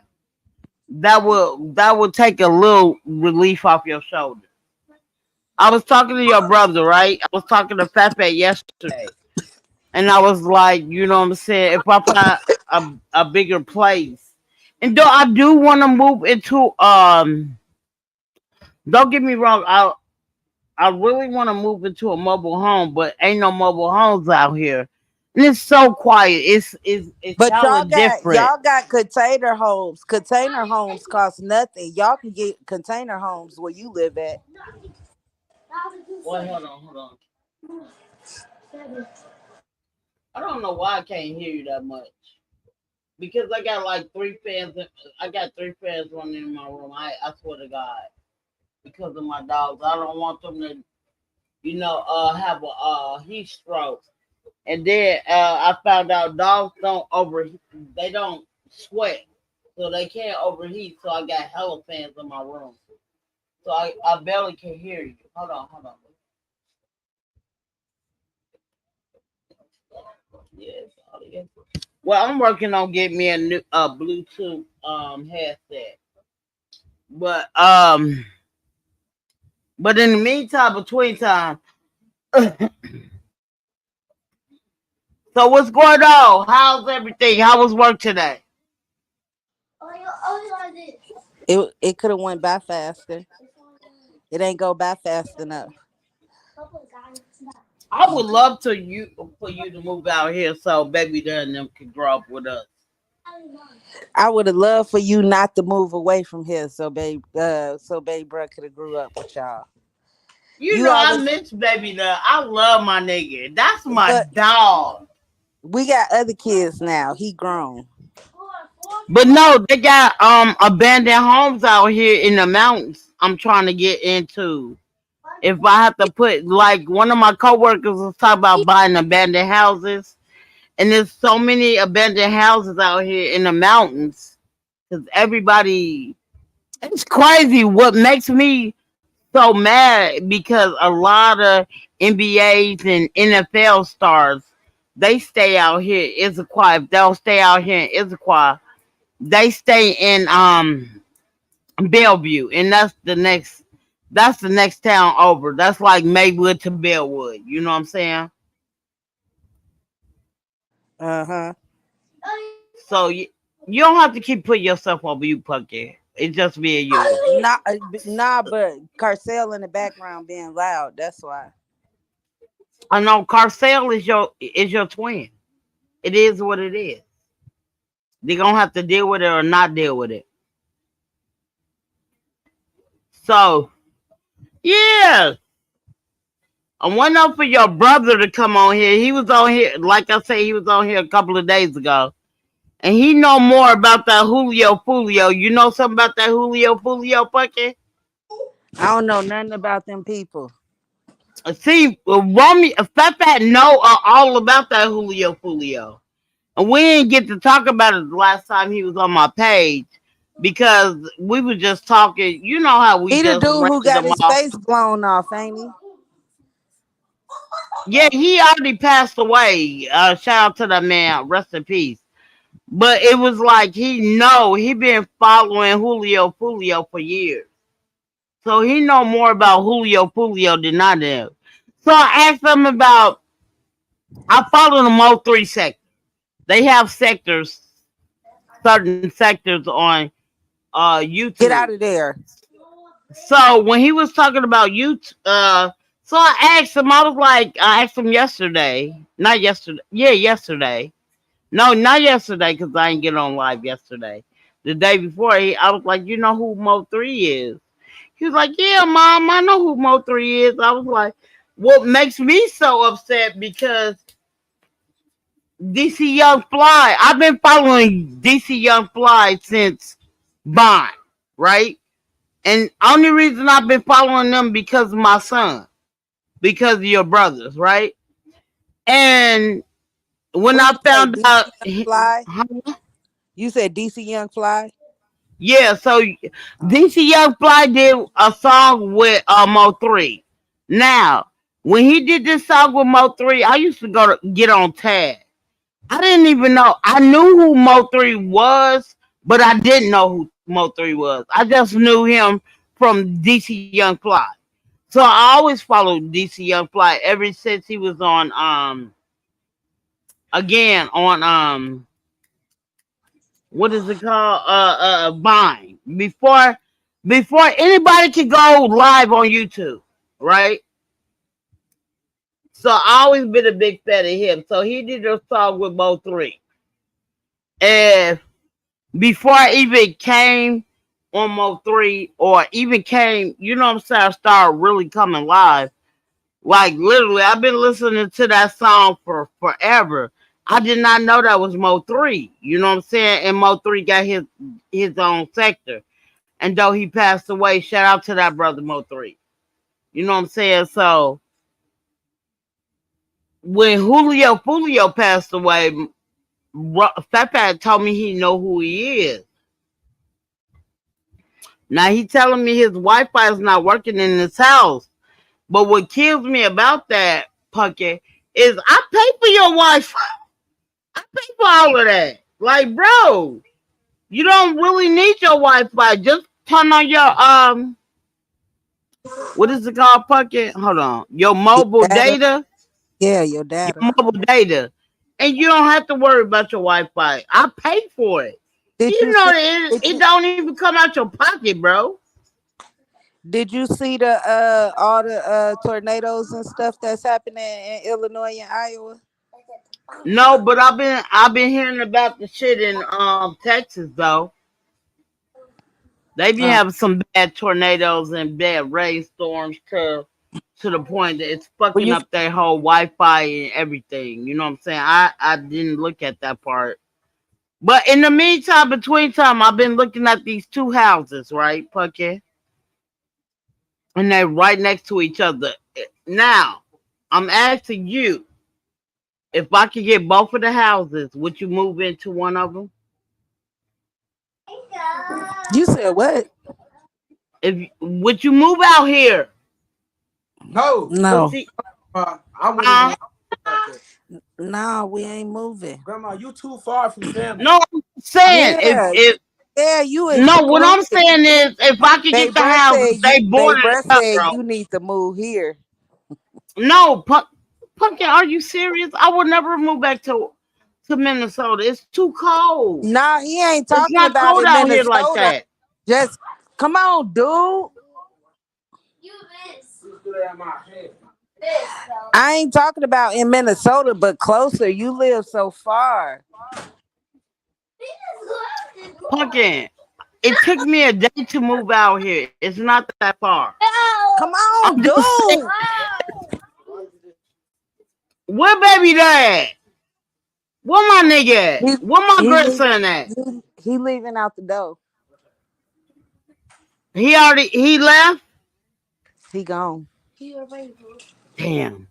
That will take a little relief off your shoulder. I was talking to your brother, right? I was talking to Fefe yesterday. And I was like, you know what I'm saying? If I find a bigger place. And though I do want to move into don't get me wrong, I really want to move into a mobile home, but ain't no mobile homes out here. And it's so quiet. It's but different. y'all got container homes. Container homes cost nothing. Y'all can get container homes where you live at. Wait, hold on. I don't know why I can't hear you that much. because I got like three fans. I got three fans running in my room. I swear to God, because of my dogs, I don't want them to, have a heat stroke. And then I found out dogs they don't sweat, so they can't overheat. So I got hella fans in my room, so I barely can hear you. Hold on. Yes, yes. Well, I'm working on getting me a new Bluetooth headset, but in the meantime, between time, so what's going on? How's everything? How was work today? It could have went by faster. It ain't go by fast enough. I would love for you to move out here so baby there and them could grow up with us. I would have loved for you not to move away from here, so babe, bro could have grew up with y'all. You You know I always, miss baby there. I love my nigga. That's my but dog. we got other kids now. He grown. But no, they got abandoned homes out here in the mountains. I'm trying to get into. If I have to put like one of my coworkers was talking about buying abandoned houses, and there's so many abandoned houses out here in the mountains because everybody. It's crazy. What makes me so mad because a lot of NBAs and NFL stars they stay out here in Issaquah. If they'll stay out here in Issaquah, they stay in Bellevue, and that's the next town over. That's like Maywood to Bellwood. You know what I'm saying? Uh-huh. So you don't have to keep putting yourself over you, Pucky. It's just me and you. Nah, but Carcel in the background being loud. That's why. I know Carcel is your twin. It is what it is. They're gonna have to deal with it or not deal with it. So yeah. I went up for your brother to come on here. He was on here, like I said, he was on here a couple of days ago. And he know more about that Julio foolio. You know something about that Julio foolio, Pucky? I don't know nothing about them people. See, Romy, Fat know all about that Julio foolio. And we didn't get to talk about it the last time he was on my page because we were just talking. You know how we He the just dude who ranted got them his off. face blown off, ain't he? Yeah, he already passed away. Shout out to that man. Rest in peace. But it was like he been following Julio Fulio for years. So he know more about Julio Fulio than I do. So I asked him about I follow them all three sectors. They have certain sectors on Get YouTube. out of there. So when he was talking about YouTube, so I asked him, I asked him yesterday, not yesterday, yeah, yesterday. No, not yesterday, because I didn't get on live yesterday. The day before, I was like, you know who Mo3 is? He was like, yeah, Mom, I know who Mo3 is. I was like, what makes me so upset because DC Young Fly, I've been following DC Young Fly since Bond, right? And only reason I've been following them because of my son, because of your brothers, right? And when What I you say, found DC out, Young Fly? You said DC Young Fly? yeah, so Oh. DC Young Fly did a song with Mo3. Now, when he did this song with Mo3, I used to go to get on tag. I didn't even know. I knew who Mo3 was, but I didn't know who Mo3 was. I just knew him from DC Young Fly. So I always followed DC Young Fly ever since he was on again on what is it called? Vine. Before anybody could go live on YouTube, right? So I always been a big fan of him. So he did a song with Mo3. And before I even came on Mo3 or even came, you know what I'm saying, I started really coming live. Like literally, I've been listening to that song for forever. I did not know that was Mo 3. You know what I'm saying? And Mo 3 got his own sector. And though he passed away, shout out to that brother Mo 3. You know what I'm saying? So when Julio Foolio passed away, Fat Fat told me he know who he is. Now he telling me his Wi-Fi is not working in his house. But what kills me about that, Pucky, is I pay for your Wi-Fi. I pay for all of that. Like, bro, you don't really need your Wi-Fi. Just turn on your what is it called, Pucky? Hold on, your Your mobile data. data, Yeah, your data. and you don't have to worry about your Wi-Fi. I pay for it. Did You you know see? that Did it you don't even come out your pocket, bro. did you see the all the tornadoes and stuff that's happening in Illinois and Iowa? No, but I've been hearing about the shit in Texas though. They be Uh, having some bad tornadoes and bad rainstorms to the point that it's well, fucking you up their whole Wi-Fi and everything. You know what I'm saying? I didn't look at that part. But in the meantime, between time, I've been looking at these two houses, right, Pucky? And they're right next to each other. Now, I'm asking you, if I could get both of the houses, would you move into one of them? you said what? If would you move out here? No, Cause No, see, I wouldn't uh, even like that. no, we ain't moving. Grandma, you too far from family. no, I'm saying Yeah, if yeah, you no, what I'm excluded. saying is if I could Babe get the Breath houses, said they Babe border Breath each other. said you need to move here. No, Pumpkin, are you serious? I would never move back to Minnesota. It's too cold. Nah, he ain't It's talking not about cold in out here like Minnesota. that. Just come on, dude. I ain't talking about in Minnesota, but closer. You live so far. Pumpkin, it took me a day to move out here. It's not that far. Come I'm on, just saying, dude. where baby dad? Where my nigga at? He Where my he leaving. grandson at? He leaving out the door. He left? He gone. Damn.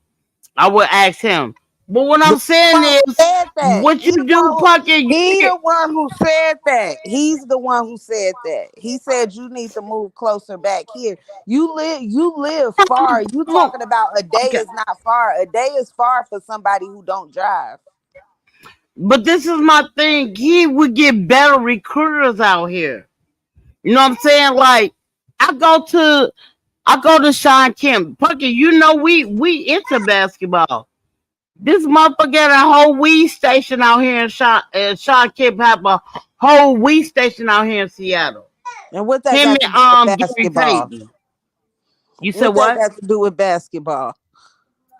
I would ask him. But what The I'm saying one who is, said that. what you do, Pumpkin, you He get the one who said that. He's the one who said that. He said you need to move closer back here. You live far. You look. talking about a day Okay. is not far. A day is far for somebody who don't drive. But this is my thing. He would get better recruiters out here. You know what I'm saying? Like, I go to I go to Sean Kemp. Pumpkin, you know we into basketball. This motherfucker got a whole weed station out here in Sean Kemp have a whole weed station out here in Seattle. And what that Him got to and do with Gary basketball? Payton. You said What that what? got to do with basketball?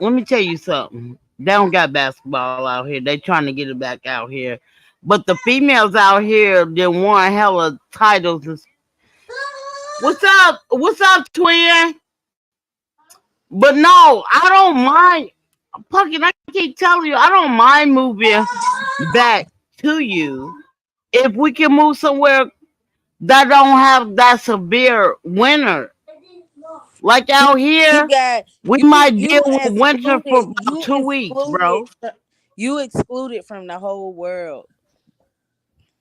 Let me tell you something. They don't got basketball out here. They trying to get it back out here. But the females out here, they won hella titles. What's up? What's up, twin? But no, I don't mind. Fucking, I keep telling you, I don't mind moving back to you if we can move somewhere that don't have that severe winter. Like You out you here, got we might deal you with winter for excluded about 2 weeks, bro. you excluded from the whole world.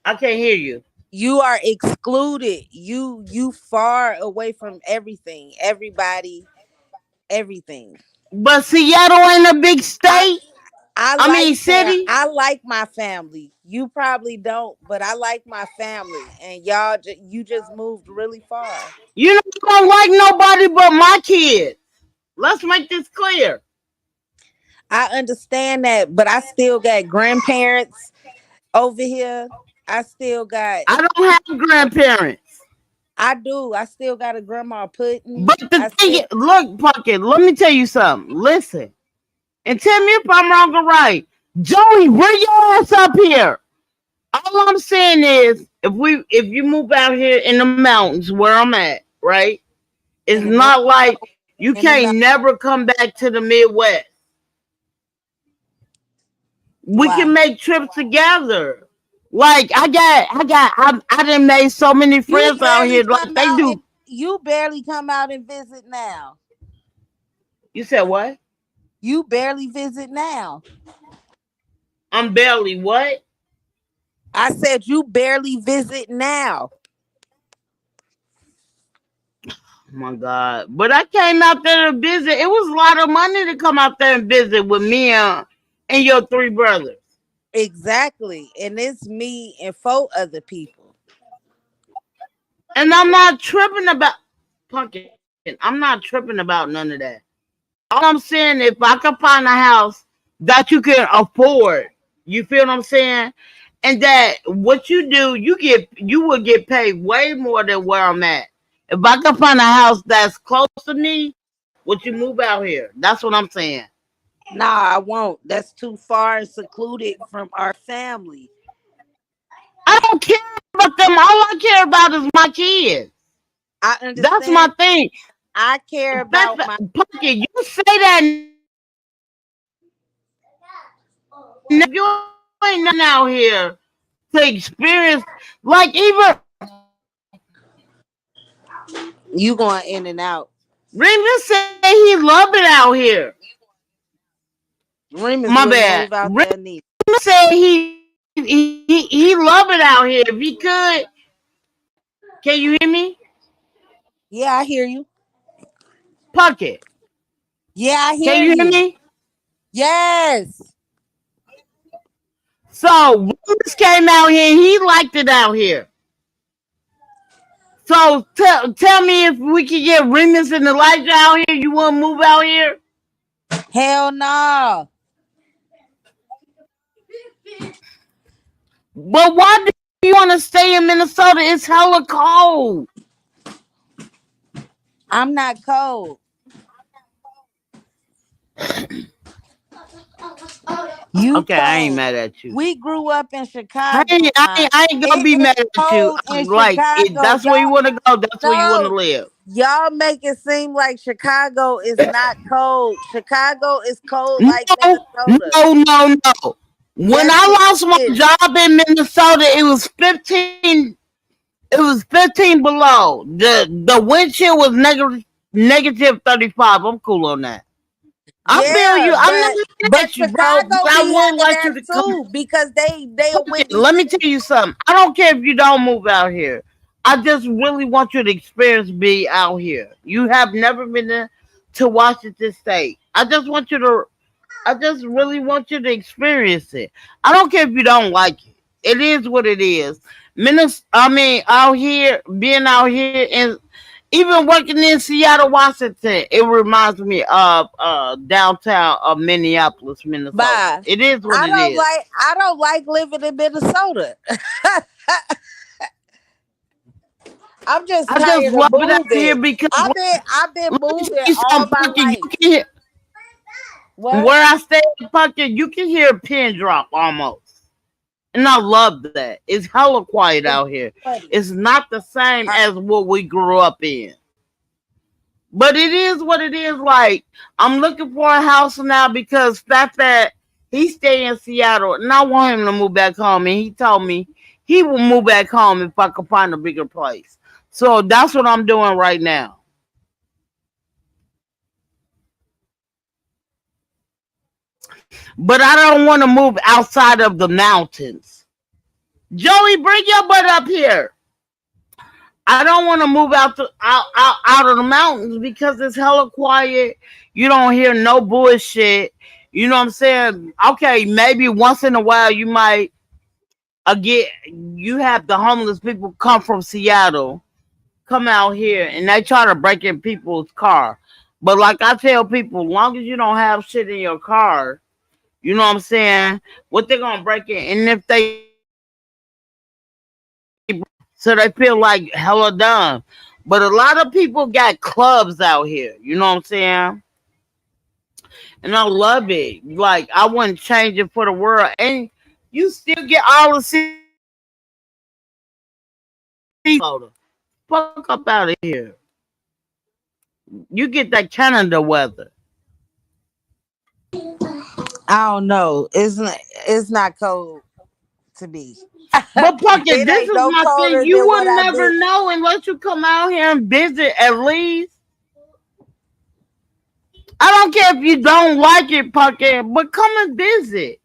I can't hear you. You are excluded. You far away from everything, everybody, everything. But Seattle ain't a big I state. I mean city. I like my family. You probably don't, but I like my family, and you just moved really far. You know, I don't like nobody but my kids. Let's make this clear. I understand that, but I still got grandparents over here. I still got I don't have grandparents. I do. I still got a grandma Pudding. But the I thing still is, look, Pumpkin, let me tell you something. Listen, and tell me if I'm wrong or right. Joey, bring your ass up here. All I'm saying is, if you move out here in the mountains where I'm at, right? It's in the mil- not like you in the can't mil- never come back to the Midwest. We Why? can make trips together. Like I done made so many You friends out barely here. Like come they out and do. you barely come out and visit now. You said what? You barely visit now. I'm barely what? I said you barely visit now. Oh my God. But I came out there to visit. It was a lot of money to come out there and visit with me and your three brothers. Exactly. And it's me and four other people. And I'm not tripping about Pumpkin. I'm not tripping about none of that. All I'm saying, if I can find a house that you can afford, you feel what I'm saying? And that what you do, you will get paid way more than where I'm at. If I can find a house that's close to me, would you move out here? That's what I'm saying. Nah, I won't. That's too far and secluded from our family. I don't care about them. All I care about is my kids. I That's my understand. thing. I care That's about my Pumpkin. You say that now, but you ain't never been out here to experience. Like even you going in and out. Raymond said he love it out here. Remus My wouldn't bad. move out Raymond there neither. said he love it out here. If he could, can you hear me? Yeah, I hear you. Pumpkin. Yeah, I Can hear you hear you. me? Yes. So Raymond came out here and he liked it out here. So tell me if we could get Remus and Elijah out here, you want to move out here? Hell no. But why do you want to stay in Minnesota? It's hella cold. I'm not cold. You Okay, I ain't cold. mad at you. We grew up in I Chicago, ain't, I man. ain't, I ain't gonna It be is mad at you. cold in Like, Chicago. that's where you Y'all want to go. That's where you want to no. live. Y'all make it seem like Chicago is not cold. Chicago is cold No, like Minnesota. no. When Yes, I it lost my is. job in Minnesota, it was 15. It was 15 below. The wind chill was negative 35. I'm cool on that. I feel Yeah, you. I'm not mad but at you, bro. Chicago But I be would having like you that to come. too because they a Okay, windy let me city. tell you something. I don't care if you don't move out here. I just really want you to experience be out here. You have never been to Washington State. I just really want you to experience it. I don't care if you don't like it. It is what it is. Out here, being out here, and even working in Seattle, Washington, it reminds me of downtown of Minneapolis, Minnesota. Bye. It is what it is. I don't like living in Minnesota. I'm just I just tired of love it out here moving. because I've been let me tell moving you all something, my Pumpkin. You life. can hear What? where I stay in Pumpkin, you can hear a pin drop almost. And I love that. It's hella quiet It's out here. funny. It's not the same I, as what we grew up in. But it is what it is. Like, I'm looking for a house now because that's that he stay in Seattle and I want him to move back home. And he told me he will move back home if I could find a bigger place. So that's what I'm doing right now. But I don't want to move outside of the mountains. Joey, bring your butt up here. I don't want to move out of the mountains because it's hella quiet. You don't hear no bullshit. You know what I'm saying? Okay, maybe once in a while you might get you have the homeless people come from Seattle, come out here and they try to break in people's car. But like I tell people, long as you don't have shit in your car, you know what I'm saying? What they're gonna break in, and if they break in, so they feel like hella dumb. But a lot of people got clubs out here. You know what I'm saying? And I love it. Like I wouldn't change it for the world. And you still get all the seasons in Minnesota. Fuck up out of here. You get that Canada weather. I don't know. It's not cold to me. But Pumpkin, It this ain't is no my thing. colder You than what will I've never been. know unless you come out here and visit at least. I don't care if you don't like it, Pumpkin, but come and visit.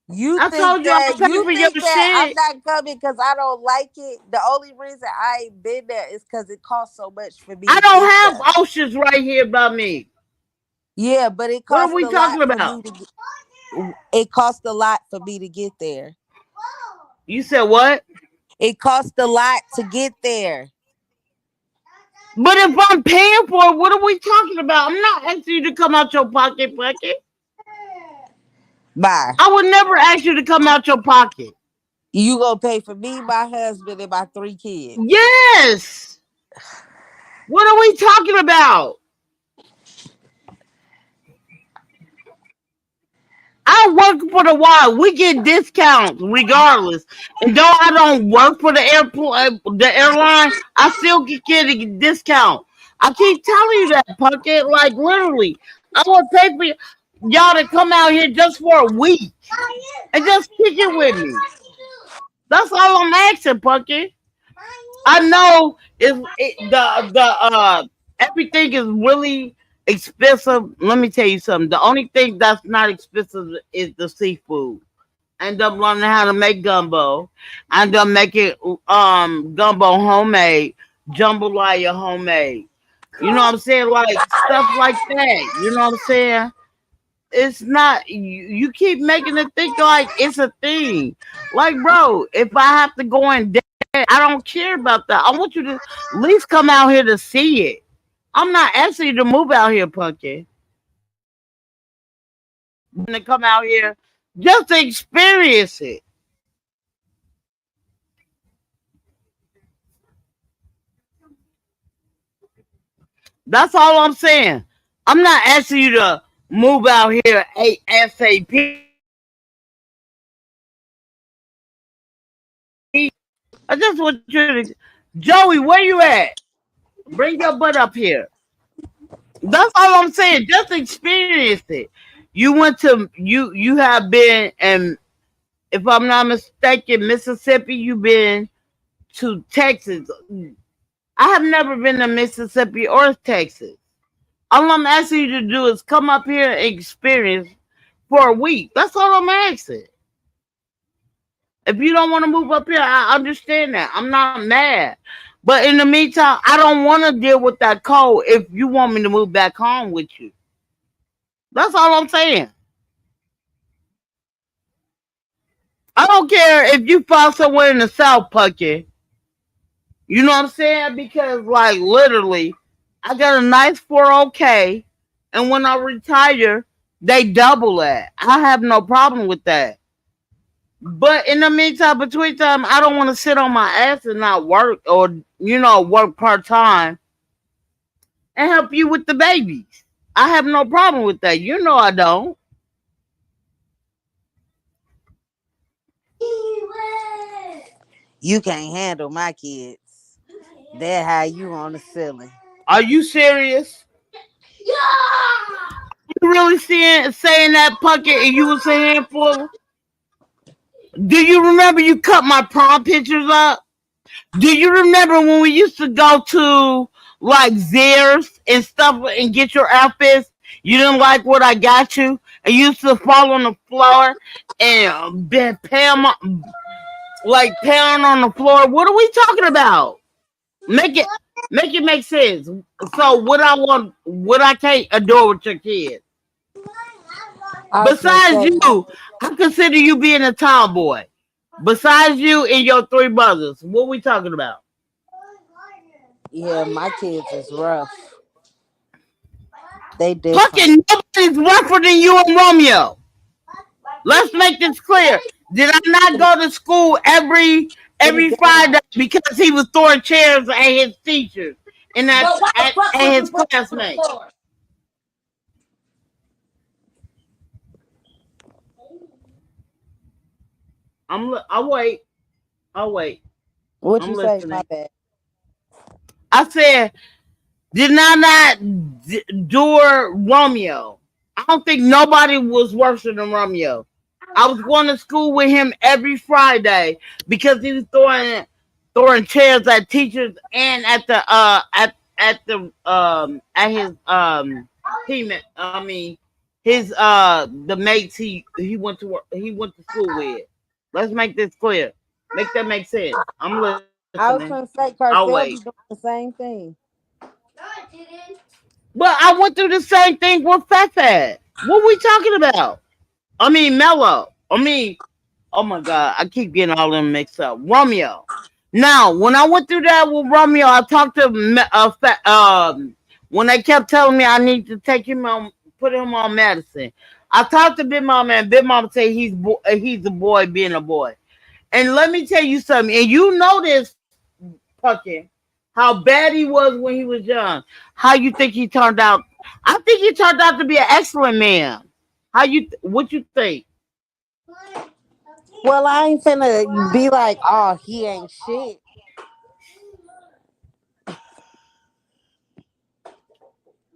You I think told you that I'll pay you for your think that I'm shit. not coming because I don't like it. The only reason I ain't been there is because it costs so much for me I to get don't there. have oceans right here by me. Yeah, but it What are costs we a lot talking for about? me to get. It costs a lot for me to get there. You said what? It costs a lot to get there. But if I'm paying for it, what are we talking about? I'm not asking you to come out your pocket, Pumpkin. Bye. I would never ask you to come out your pocket. You gonna pay for me, my husband, and my 3 kids. Yes. What are we talking about? I work for the Y. We get discounts regardless. And though I don't work for the airline, I still get a discount. I keep telling you that, Pumpkin. Like literally, I would pay for y'all to come out here just for a week and just kick it with me. That's all I'm asking, Pumpkin. I know the everything is really expensive. Let me tell you something. The only thing that's not expensive is the seafood. I end up learning how to make gumbo. I end up making gumbo homemade, jambalaya homemade. You know what I'm saying? Like stuff like that. You know what I'm saying? It's not you keep making it think like it's a thing. Like, bro, if I have to go in debt, I don't care about that. I want you to at least come out here to see it. I'm not asking you to move out here, Punky. To come out here just to experience it. That's all I'm saying. I'm not asking you to move out here ASAP. I just want you to, Joey, where you at? Bring your butt up here. That's all I'm saying. Just experience it. You have been, and if I'm not mistaken, Mississippi. You've been to Texas. I have never been to Mississippi or Texas. All I'm asking you to do is come up here and experience for a week. That's all I'm asking. If you don't want to move up here, I understand that. I'm not mad. But in the meantime, I don't want to deal with that cold if you want me to move back home with you. That's all I'm saying. I don't care if you found somewhere in the South, Pucky. You know what I'm saying? Because, like, literally, I got a nice 401k, and when I retire, they double that. I have no problem with that. But in the meantime, between time, I don't want to sit on my ass and not work or, work part time and help you with the babies. I have no problem with that. You know I don't. You can't handle my kids. They're how you on the ceiling. Are you serious? You really saying that, Pucky, and you was a handful? Do you remember you cut my prom pictures up? Do you remember when we used to go to like Zaire's and stuff and get your outfits? You didn't like what I got you, and you used to fall on the floor and be pound on the floor. What are we talking about? Make it make it make sense. So what I can't adore with your kids. I was gonna Besides say, you, I consider you being a tomboy. Besides you and your three brothers, what we talking about? yeah, my kids is rough. They different. Fucking nobody's rougher than you and Romeo. Let's make this clear. Did I not go to school Put every it down. Friday because he was throwing chairs at his teachers and But why the fuck at was his the book on the classmates? floor? I'll wait. I'll wait. What I'm you say? My listening. bad. I said, did I not door Romeo? I don't think nobody was worse than Romeo. I was going to school with him every Friday because he was throwing chairs at teachers and at his team. I mean his the mates he went to school with. Let's make this clear. Make that make sense. I'm listening. I was gonna I'll say wait. Carcel be doing the same thing. But I went through the same thing with Fat Fat. What we talking about? I mean Mello. Oh my god, I keep getting all them mixed up. Romeo. Now, when I went through that with Romeo, I talked to when they kept telling me I need to take him on, put him on medicine. I talked to Big Mama, and Big Mama say he's a boy being a boy. And let me tell you something, and you know this, Pumpkin, how bad he was when he was young. How you think he turned out? I think he turned out to be an excellent man. What you think? Well, I ain't finna be like, oh, he ain't shit.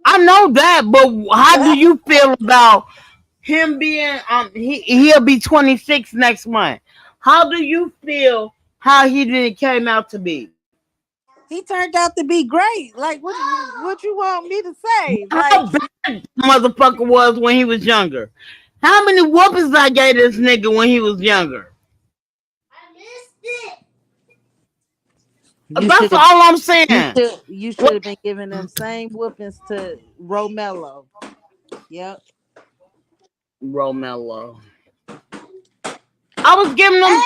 I know that, but how do you feel about him being he'll be 26 next month? How do you feel how he didn't came out to be? He turned out to be great. Like, what you want me to say? Like, How bad the motherfucker was when he was younger? How many whoopings I gave this nigga when he was younger? you should That's have, all I'm saying. you should What have been giving them same whoopings to Romello. Yep. Romello. I was giving them,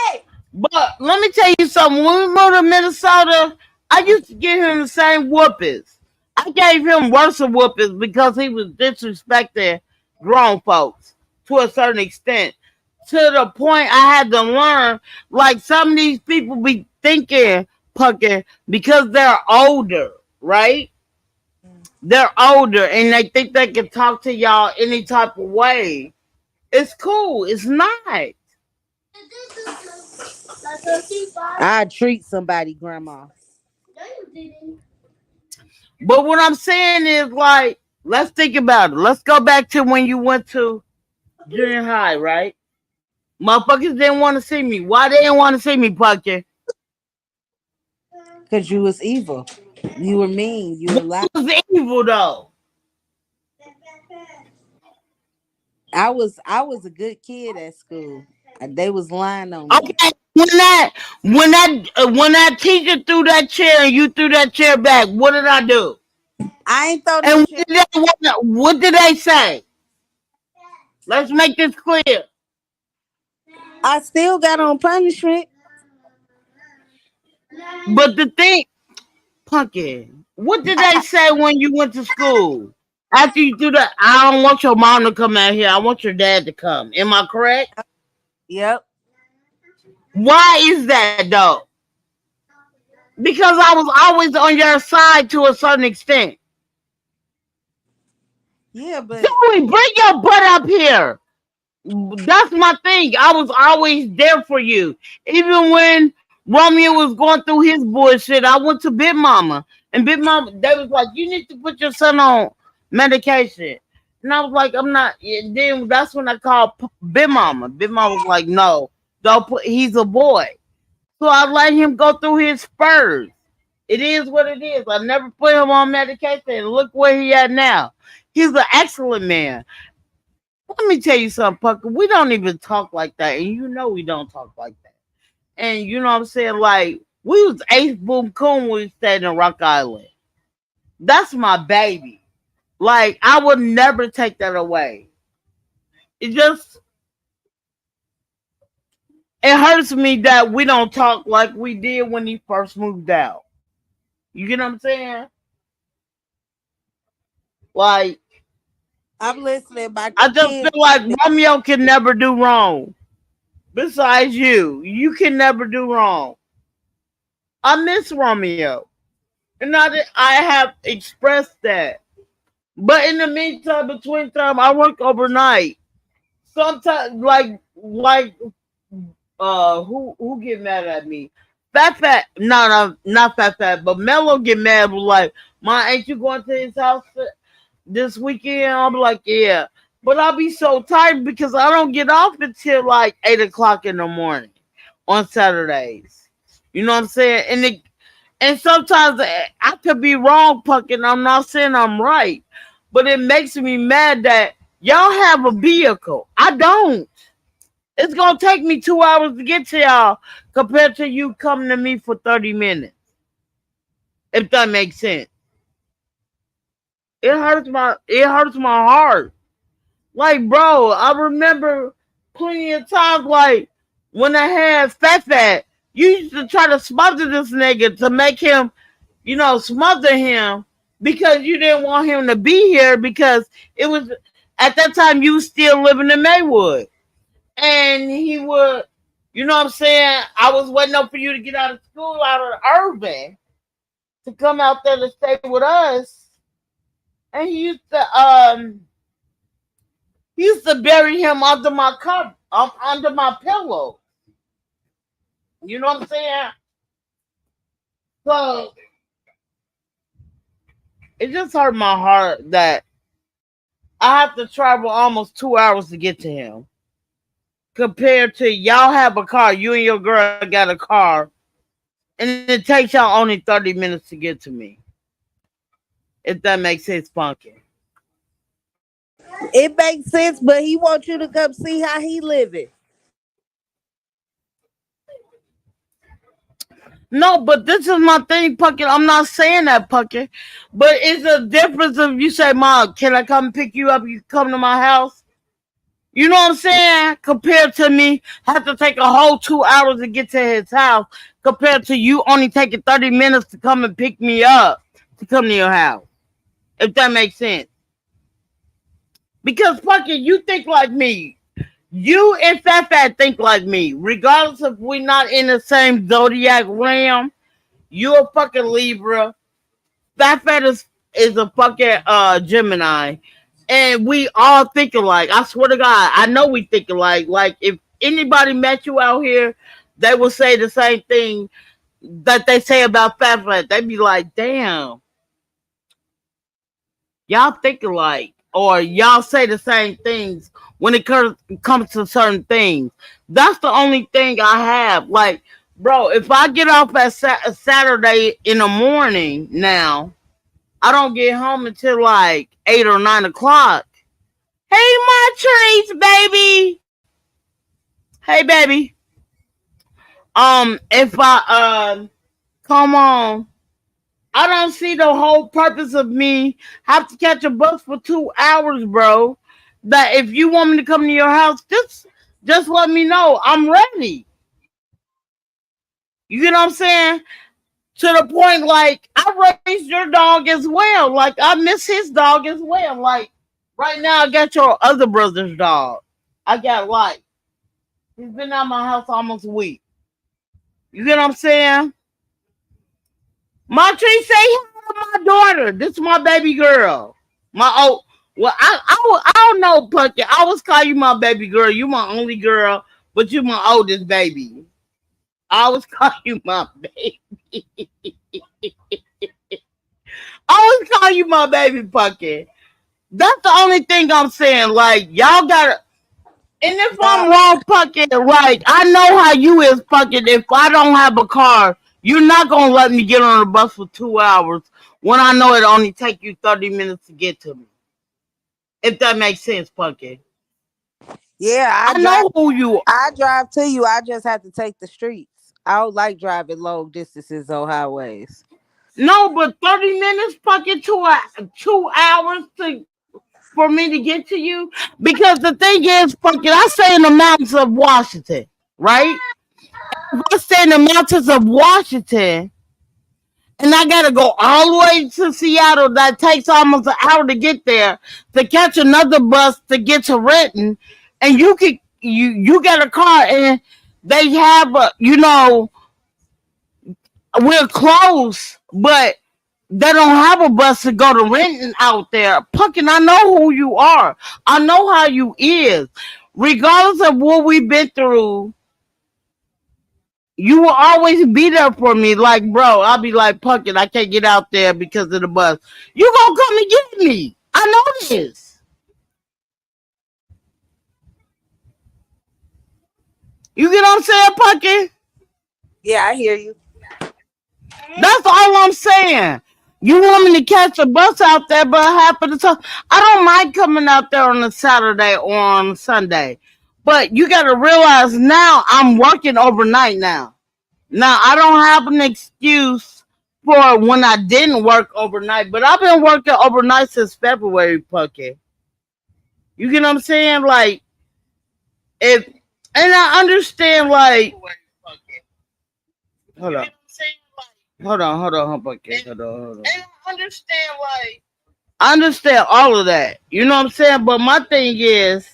but let me tell you something. When we moved to Minnesota, I used to give him the same whoopings. I gave him worse whoopings because he was disrespecting grown folks to a certain extent. To the point I had to learn, like some of these people be thinking, Pumpkin, because they're older, right? They're older and they think they can talk to y'all any type of way. It's cool. It's not. I treat somebody, grandma. But what I'm saying is, like, let's think about it. Let's go back to when you went to junior high, right? Motherfuckers didn't want to see me. Why they didn't want to see me, Pumpkin? Cause you was evil. You were mean. You were What loud. was evil though? I was a good kid at school. They was lying on me. Okay, when that teacher threw that chair and you threw that chair back, what did I do? I ain't throw no And chair. what did they say? Let's make this clear. I still got on punishment. But the thing, Pumpkin, what did they say when you went to school? After you do that, I don't want your mom to come out here. I want your dad to come. Am I correct? Yep. Why is that though? Because I was always on your side to a certain extent. Yeah, but Joey, bring your butt up here. That's my thing. I was always there for you. Even when Romeo was going through his bullshit, I went to Big Mama. And Big Mama, they was like, you need to put your son on medication. And I was like, I'm not. And then that's when I called Big Mama. Big Mama was like, no, don't put, he's a boy. So I let him go through his spurs. It is what it is. I never put him on medication. And look where he at now. He's an excellent man. Let me tell you something, Pucker. We don't even talk like that, and you know we don't talk like that. And you know what I'm saying? Like we was Ace Boom Coon when we stayed in Rock Island. That's my baby. Like I would never take that away. It just it hurts me that we don't talk like we did when he first moved out. You get what I'm saying? Like I'm listening. My I just feel kids. like Romeo can never do wrong. Besides you, you can never do wrong. I miss Romeo. And I have expressed that. But in the meantime, between time, I work overnight. Sometimes, like, who get mad at me? Fat, no, not Fat, but Mello get mad. Like, Ma, ain't you going to his house this weekend? I'm like, yeah. But I'll be so tired because I don't get off until like 8 o'clock in the morning on Saturdays. You know what I'm saying? And sometimes I could be wrong, Pumpkin. I'm not saying I'm right, but it makes me mad that y'all have a vehicle. I don't. It's gonna take me 2 hours to get to y'all compared to you coming to me for 30 minutes. If that makes sense, it hurts my heart. Like, bro, I remember plenty of times, like, when I had Fat, you used to try to smother this nigga to make him, smother him because you didn't want him to be here because it was, at that time, you was still living in Maywood. And he would, you know what I'm saying? I was waiting up for you to get out of school, out of Urban, to come out there to stay with us. And he used to bury him under my cup, under my pillow. You know what I'm saying? So it just hurt my heart that I have to travel almost 2 hours to get to him. Compared to y'all have a car, you and your girl got a car, and it takes y'all only 30 minutes to get to me. If that makes sense, Funky. It makes sense, but he wants you to come see how he living. No, but this is my thing, Pumpkin. I'm not saying that, Pumpkin. But it's a difference if you say, Mom, can I come pick you up? You come to my house? You know what I'm saying? Compared to me, have to take a whole 2 hours to get to his house, compared to you only taking 30 minutes to come and pick me up to come to your house. If that makes sense. Because, Pumpkin, you think like me. You and Fat think like me. Regardless if we're not in the same zodiac realm, you're a fucking Libra. Fat is a fucking Gemini. And we all think alike. I swear to God, I know we think alike. Like, if anybody met you out here, they will say the same thing that they say about Fat. They'd be like, damn, y'all think alike. Or y'all say the same things when it comes to certain things. That's the only thing I have. Like, bro, if I get off at Saturday in the morning now, I don't get home until like 8 or 9 o'clock. Hey, my treats, baby. Hey, baby. If I come on, I don't see the whole purpose of me have to catch a bus for 2 hours, bro. That if you want me to come to your house, just let me know. I'm ready. You get what I'm saying? To the point, like, I raised your dog as well. Like, I miss his dog as well. Like, right now, I got your other brother's dog. I got Light. He's been at my house almost a week. You get what I'm saying? My tree say hi to my daughter. This is my baby girl. My oh, well, I don't know, Pucky. I always call you my baby girl. You my only girl, but you my oldest baby. I always call you my baby. I always call you my baby, Pucky. That's the only thing I'm saying. Like, y'all gotta. And if I'm wrong, Pucky, like, I know how you is, Pucky. If I don't have a car, you're not gonna let me get on the bus for 2 hours when I know it only take you 30 minutes to get to me. If that makes sense, Pucky. Yeah, I know who you are. I drive to you. I just have to take the streets. I don't like driving long distances on highways. No, but 30 minutes, Pucky, 2 hours for me to get to you. Because the thing is, Pucky, I stay in the mountains of Washington, right? If I stay in the mountains of Washington, and I gotta go all the way to Seattle. That takes almost an hour to get there. To catch another bus to get to Renton, and you get a car, and they have we're close, but they don't have a bus to go to Renton out there. Pumpkin, I know who you are. I know how you is. Regardless of what we've been through, you will always be there for me. Like, bro, I'll be like, Pumpkin, I can't get out there because of the bus. You gonna come and get me. I know this. You get what I'm saying, Pucky? Yeah, I hear you. That's all I'm saying. You want me to catch a bus out there, but half of the time, I don't mind coming out there on a Saturday or on Sunday. But you got to realize now I'm working overnight now. Now, I don't have an excuse for when I didn't work overnight, but I've been working overnight since February, Pucky. You get what I'm saying? Like, if, and I understand, like, hold on. Pucky. Hold on. I understand all of that. You know what I'm saying? But my thing is,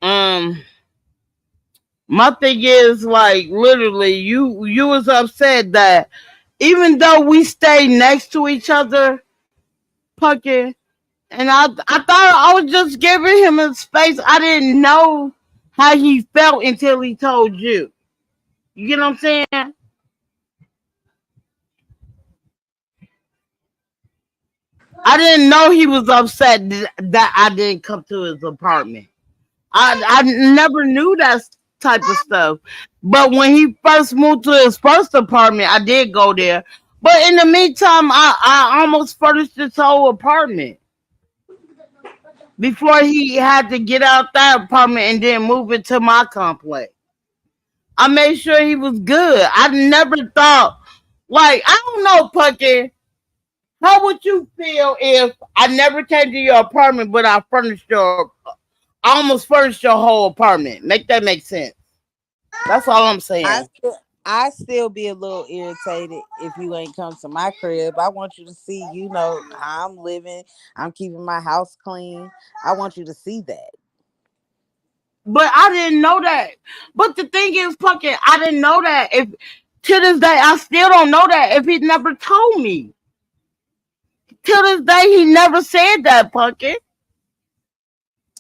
um, like literally, you was upset that even though we stay next to each other, Pucky, and I thought I was just giving him a space. I didn't know how he felt until he told you. You get what I'm saying? I didn't know he was upset that I didn't come to his apartment. I never knew that type of stuff. But when he first moved to his first apartment, I did go there. But in the meantime, I almost furnished his whole apartment before he had to get out that apartment and then move into my complex. I made sure he was good. I never thought, like, I don't know, Pucky. How would you feel if I never came to your apartment, but I almost furnished your whole apartment? Make that make sense. That's all I'm I saying. still, I still be a little irritated if you ain't come to my crib. I want you to see, how I'm living. I'm keeping my house clean. I want you to see that. But I didn't know that. But the thing is, Pucky, I didn't know that. If to this day, I still don't know that if he never told me. To this day, he never said that, Pucky.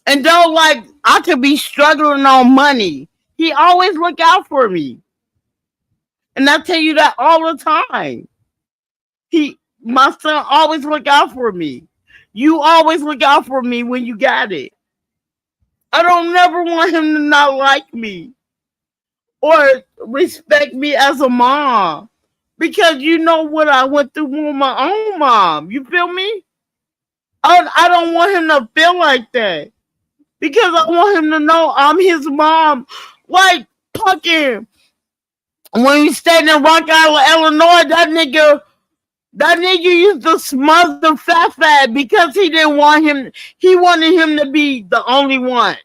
And though, like, I could be struggling on money, he always look out for me. And I tell you that all the time. My son always look out for me. You always look out for me when you got it. I don't never want him to not like me or respect me as a mom. Because you know what I went through with my own mom. You feel me? I don't want him to feel like that. Because I want him to know I'm his mom. Like, fucking, when we stayed in Rock Island, Illinois, that nigga used to smother Fat because he didn't want him. He wanted him to be the only one.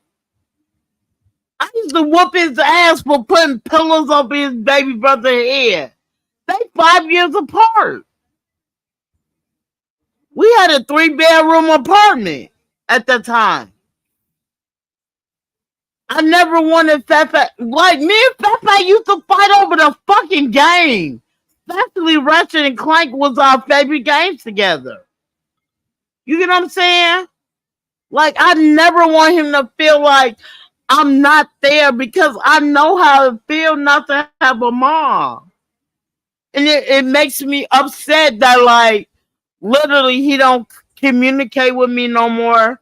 I used to whoop his ass for putting pillows over his baby brother's head. They 5 years apart. We had a 3-bedroom apartment at that time. I never wanted Fat. Like, me and Fat used to fight over the fucking game. Especially Ratchet and Clank was our favorite games together. You get what I'm saying? Like, I never want him to feel like I'm not there because I know how it feels not to have a mom. And it makes me upset that, like, literally he don't communicate with me no more.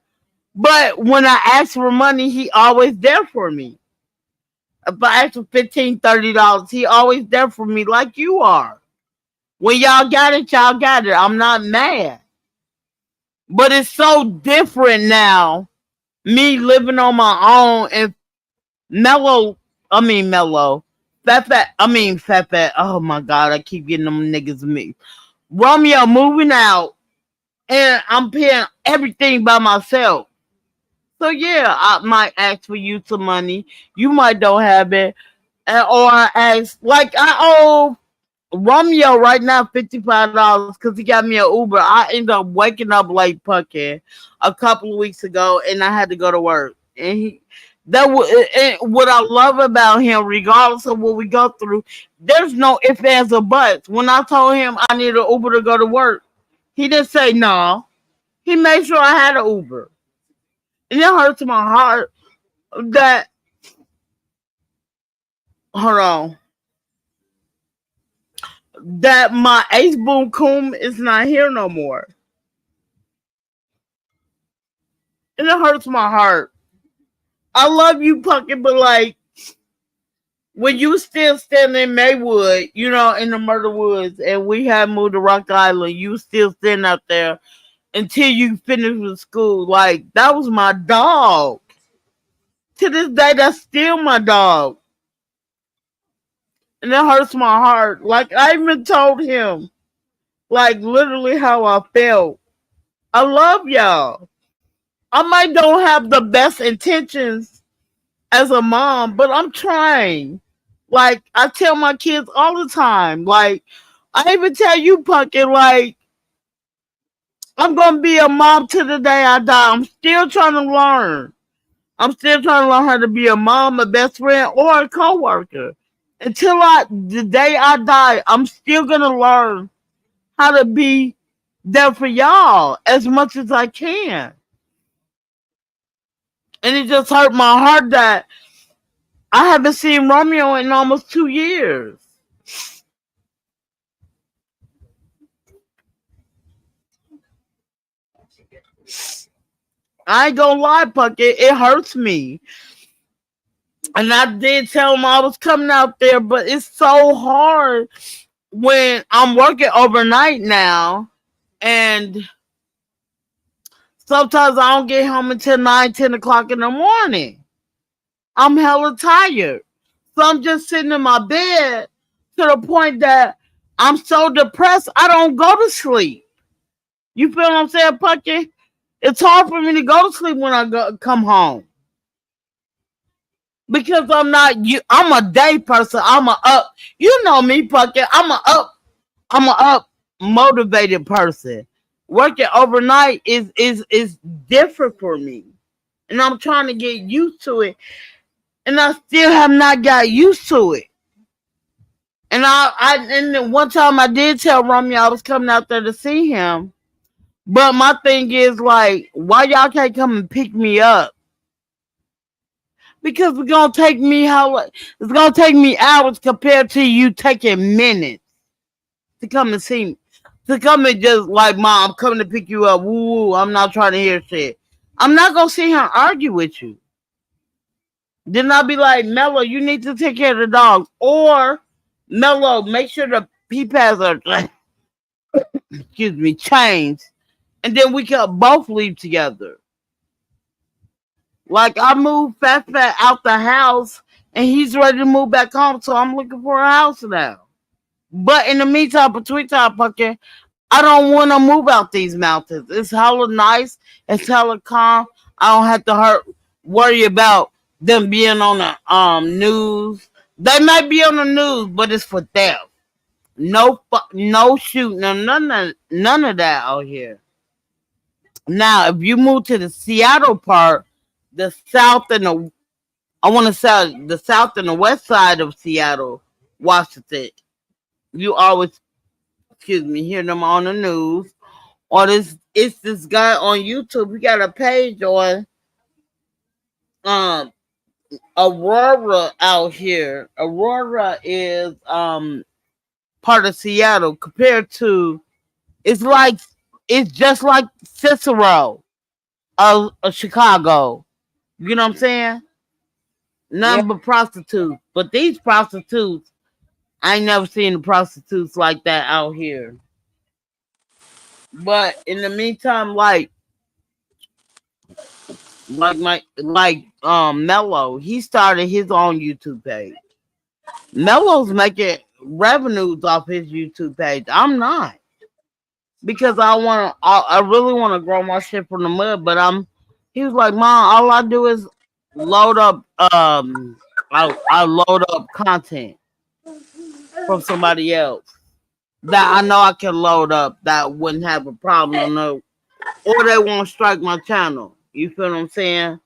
But when I ask for money, he always there for me. If I ask for $15, $30, he always there for me like you are. When y'all got it, y'all got it. I'm not mad. But it's so different now. Me living on my own and mellow. Fat. Oh my God, I keep getting them niggas me. Romeo moving out and I'm paying everything by myself. So yeah, I might ask for you some money. You might don't have it. Or I ask, like I owe Romeo right now $55 because he got me an Uber. I ended up waking up late pucking a couple of weeks ago, and I had to go to work. And what I love about him, regardless of what we go through, there's no ifs ands or buts. When I told him I needed an Uber to go to work, he didn't say no. He made sure I had an Uber, and it hurts my heart that hold on. that my ace boom coon is not here no more. And it hurts my heart. I love you, Pumpkin, but like when you still standing in Maywood, you know, in the Murder Woods, and we had moved to Rock Island, you still standing out there until you finish with school. Like that was my dog. To this day, that's still my dog. And it hurts my heart. Like I even told him, like literally how I felt. I love y'all. I might don't have the best intentions as a mom, but I'm trying. Like I tell my kids all the time. Like I even tell you, Pumpkin, like I'm gonna be a mom to the day I die. I'm still trying to learn. I'm still trying to learn how to be a mom, a best friend, or a coworker. Until the day I die, I'm still gonna learn how to be there for y'all as much as I can. And it just hurt my heart that I haven't seen Romeo in almost 2 years. I ain't gonna lie, Pumpkin, it hurts me. And I did tell him I was coming out there, but it's so hard when I'm working overnight now, and sometimes I don't get home until 9, 10 o'clock in the morning. I'm hella tired. So I'm just sitting in my bed to the point that I'm so depressed I don't go to sleep. You feel what I'm saying, Pucky? It's hard for me to go to sleep when come home. Because I'm not you. I'm a day person. I'm a up. You know me, Pucky. I'm a up motivated person. Working overnight is different for me, and I'm trying to get used to it, and I still have not got used to it. And and then one time I did tell Romeo I was coming out there to see him, but my thing is like, why y'all can't come and pick me up? Because it's gonna take me hours compared to you taking minutes to come and see me. To come and just like, Mom, I'm coming to pick you up. Woo woo. I'm not trying to hear shit. I'm not gonna sit here and argue with you. Then I'll be like, Mello, you need to take care of the dogs. Or Mello, make sure the pee pads are excuse me, changed. And then we can both leave together. Like I moved Fat out the house and he's ready to move back home, so I'm looking for a house now. But in the meantime, between time, Pumpkin, I don't want to move out these mountains. It's hella nice. It's hella calm. I don't have to worry about them being on the news. They might be on the news, but it's for them. No shooting, none of that out here. Now, if you move to the Seattle part, the south and the I want to say the south and the west side of Seattle, Washington, you always, excuse me, hear them on the news. Or it's this guy on YouTube. He got a page on um Aurora out here. Aurora is part of Seattle compared to it's like it's just like Cicero of Chicago. You know what I'm saying? Yeah. None but prostitutes. But these prostitutes, I ain't never seen the prostitutes like that out here. But in the meantime, Mello, he started his own YouTube page. Mello's making revenues off his YouTube page. I'm not, because I really want to grow my shit from the mud. But he was like, Mom, all I do is load up I load up content from somebody else that I know I can load up that wouldn't have a problem, no, or they won't strike my channel. You feel what I'm saying?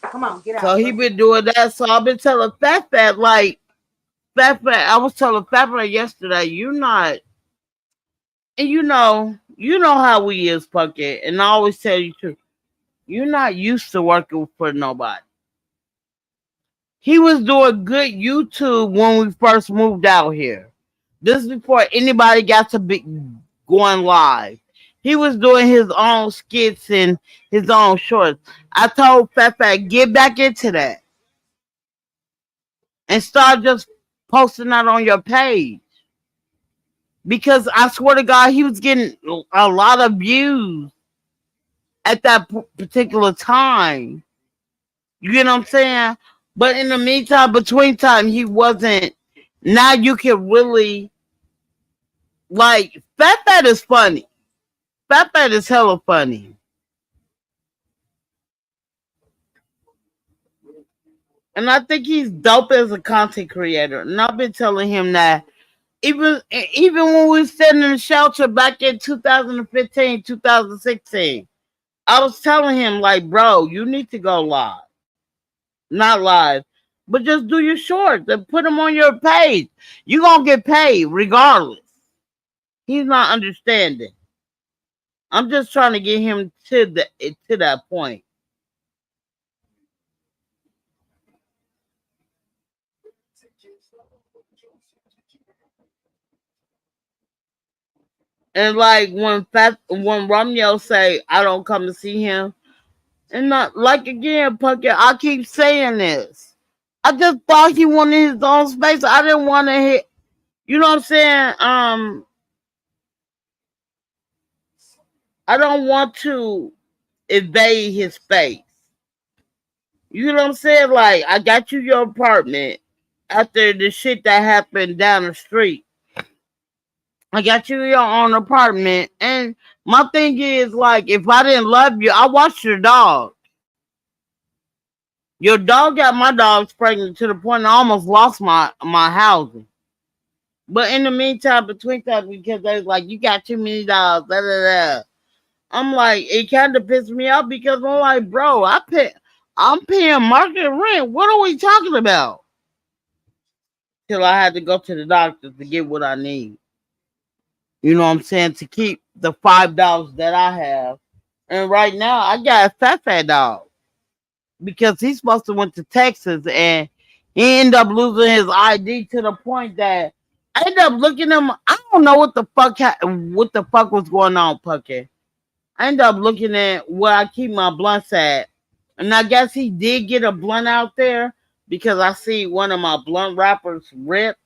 Come on, get So out. he been doing that. So I've been telling Fat like Fat. I was telling Fat yesterday, you not, and you know how we is, Puckett, and I always tell you too. You're not used to working for nobody. He was doing good YouTube when we first moved out here. This is before anybody got to be going live. He was doing his own skits and his own shorts. I told Fat Fat, get back into that and start just posting that on your page. Because I swear to God, he was getting a lot of views at that particular time. You get what I'm saying? But in the meantime, between time, he wasn't. Now you can really like Fat Fat is funny. Fat Fat is hella funny. And I think he's dope as a content creator. And I've been telling him that even when we was sitting in the shelter back in 2015, 2016, I was telling him like, bro, you need to go live. Not live. But just do your shorts and put them on your page. You're gonna get paid regardless. He's not understanding. I'm just trying to get him to that point. And like when Romeo say I don't come to see him, and not like again, Puckett, I keep saying this. I just thought he wanted his own space. I didn't want to hit. You know what I'm saying? I don't want to invade his space. You know what I'm saying? Like I got you your apartment after the shit that happened down the street. I got you your own apartment, and my thing is like, if I didn't love you, I watched your dog. Your dog got my dogs pregnant to the point I almost lost my housing. But in the meantime, between time, because they was like, you got too many dogs, da da da. I'm like, it kind of pissed me off because I'm like, bro, I'm paying market rent. What are we talking about? Till I had to go to the doctor to get what I need. You know what I'm saying? To keep the $5 that I have. And right now, I got a fat dog because he's supposed to went to Texas and he ended up losing his ID to the point that I ended up looking at him. I don't know what the fuck was going on, Pucky. I ended up looking at where I keep my blunts at, and I guess he did get a blunt out there because I see one of my blunt wrappers ripped,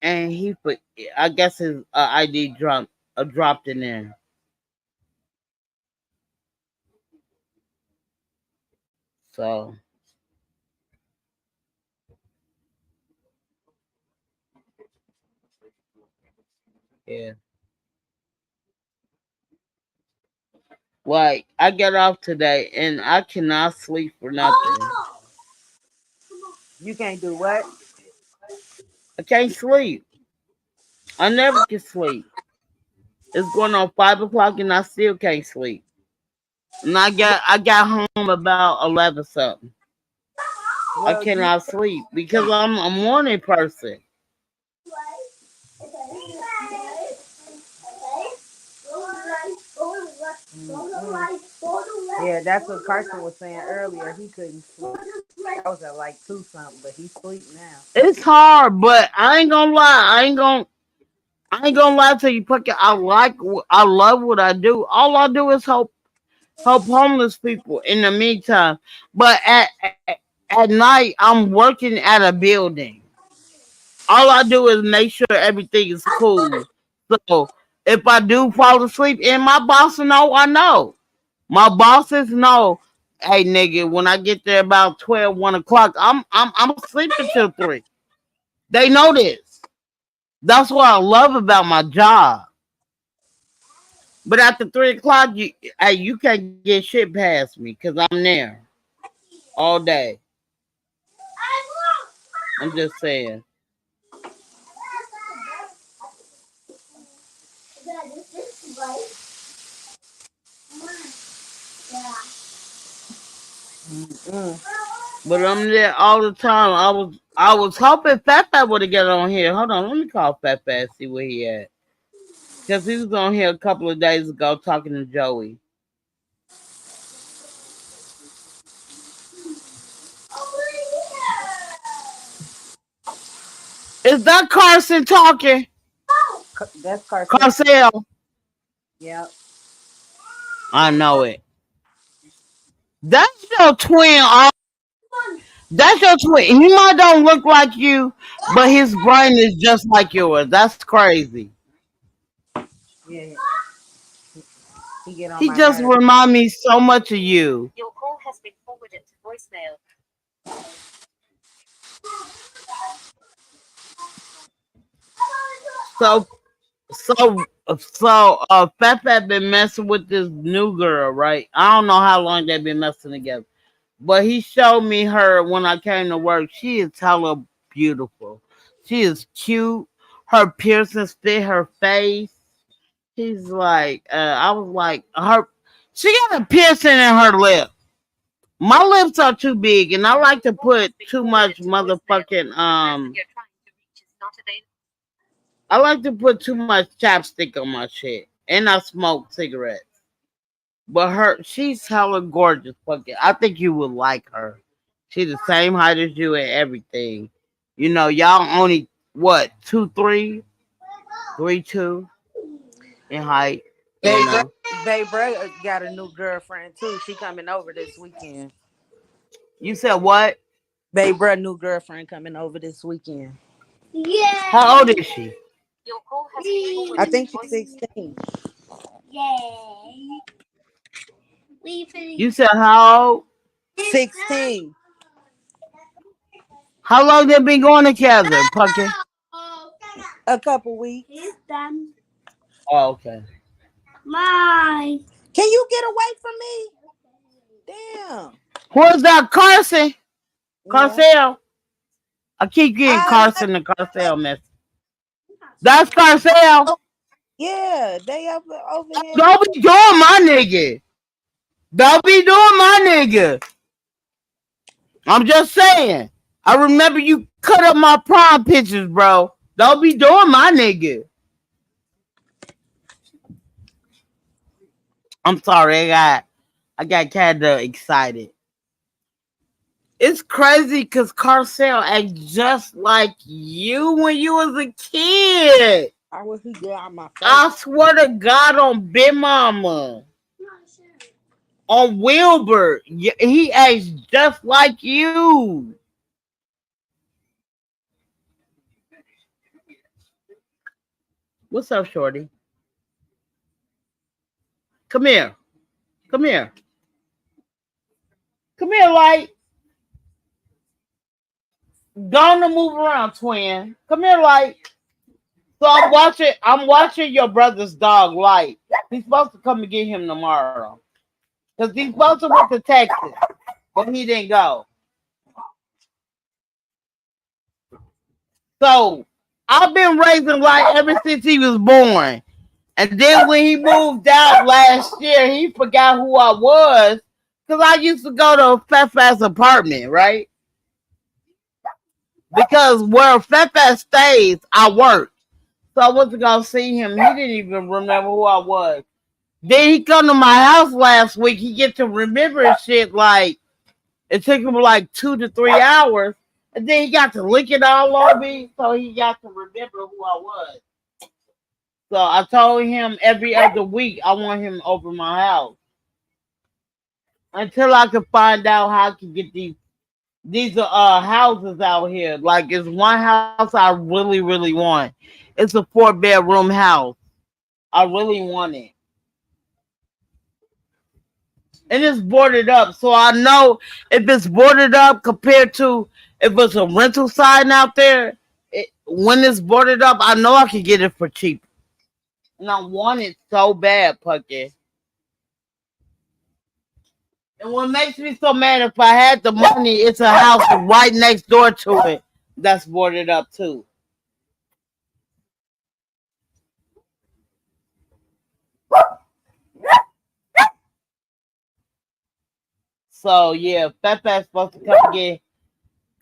and he put. I guess his ID dropped in there. So yeah, like I got off today, and I cannot sleep for nothing. You can't do what? I can't sleep. I never can sleep. It's going on 5 o'clock, and I still can't sleep. And I got home about 11 something. I Well, you. cannot sleep because I'm a morning person. Yeah, that's what Carson was saying earlier. He couldn't sleep. That was at like two something, but he's asleep now. It's hard, but I ain't gonna lie. I ain't gonna lie to you, Pucky. I love what I do. All I do is help homeless people in the meantime. But at night, I'm working at a building. All I do is make sure everything is cool. So if I do fall asleep, and my boss know, I know. My bosses know. Hey nigga, when I get there about 12, 1 o'clock, I'm sleeping till 3. They know this. That's what I love about my job. But after 3 o'clock, you can't get shit past me because I'm there all day. I'm just saying. Mm-mm. But I'm there all the time. I was hoping Fat Fat would have got on here. Hold on, let me call Fat Fat see where he at. Because he was on here a couple of days ago talking to Joey. Is that Carson talking? That's Carson. Carcel. Yep. I know it. That's your twin. That's your twin. He might don't look like you, but his brain is just like yours. That's crazy. Yeah. He get on He my just nerves. remind me so much of you. Your call has been forwarded to voicemail. So Fat Fat been messing with this new girl, right? I don't know how long they been messing together, but he showed me her when I came to work. She is hella beautiful. She is cute. Her piercings fit her face. He's like, I was like, her. She got a piercing in her lip. My lips are too big, and I like to put too much motherfucking I like to put too much chapstick on my shit, and I smoke cigarettes. But she's hella gorgeous. Fucking, I think you would like her. She's the same height as you and everything. You know, y'all only what 2'3", 3'2" in height. You Babe, know. Babe got a new girlfriend too. She coming over this weekend. You said what? Babe, new girlfriend coming over this weekend. How old is she? Your call has been I forwarded to think she's voicemail. 16. You said how old? 16. How long they been going together, Pumpkin? A couple weeks. Oh, okay. Can you get away from me? Damn. Who is that, Carson? Yeah. Carcel. I keep getting I Carson and Carcel mess. That's Carcel. Yeah, they over here. Don't be doing my nigga. Don't be doing my nigga. I'm just saying. I remember you cut up my prom pictures, bro. Don't be doing my nigga. I'm sorry, I got kind of excited. It's crazy because Carcel act just like you when you was a kid. I wish he get out my face. I swear to God on Big Mama. On Wilbur. He acts just like you. What's up, Shorty? Come here. Come here. Come here, Light. Gonna move around, twin. Come here, Light. So I'm watching your brother's dog, Light. He's supposed to come and get him tomorrow. Because he's supposed to went to Texas, but he didn't go. So I've been raising Light ever since he was born. And then when he moved out last year, he forgot who I was. Because I used to go to Fat Fat's apartment, right? Because where Fat Fat stays, I work. So I went to go see him. He didn't even remember who I was. Then he come to my house last week. He get to remember shit like it took him like 2 to 3 hours. And then he got to lick it all over me. So he got to remember who I was. So I told him every other week I want him over my house. Until I could find out how I could get these are houses out here. Like it's one house I really, really want. It's a 4-bedroom house. I really want it. And it's boarded up. So I know if it's boarded up compared to if it's a rental sign out there, when it's boarded up, I know I can get it for cheap. And I want it so bad, Pucky. And what makes me so mad, if I had the money, it's a house right next door to it that's boarded up too. So yeah, Fat Fat's supposed to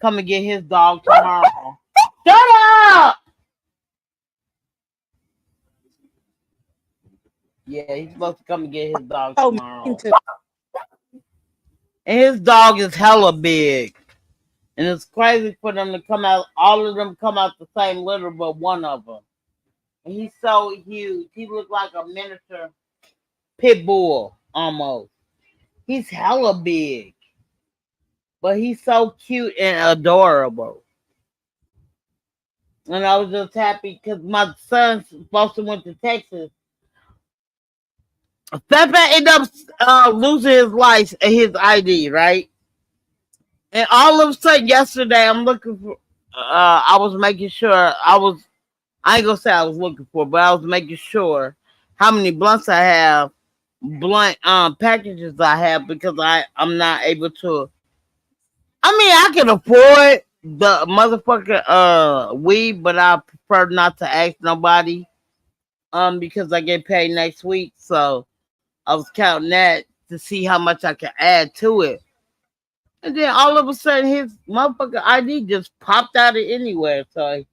come and get his dog tomorrow. Shut up! Yeah, he's supposed to come and get his dog Oh, tomorrow. And his dog is hella big. And it's crazy for them to come out, all of them come out the same litter, but one of them. And he's so huge. He looked like a miniature pit bull almost. He's hella big, but he's so cute and adorable. And I was just happy because my son's supposed to went to Texas. Pepe ended up losing his life and his ID, right? And all of a sudden yesterday, I'm looking for. I was making sure I was. I ain't gonna say I was looking for, but I was making sure how many blunts I have, blunt packages I have because I'm not able to. I mean, I can afford the motherfucker weed, but I prefer not to ask nobody because I get paid next week. So I was counting that to see how much I can add to it. And then all of a sudden his motherfucker ID just popped out of anywhere. So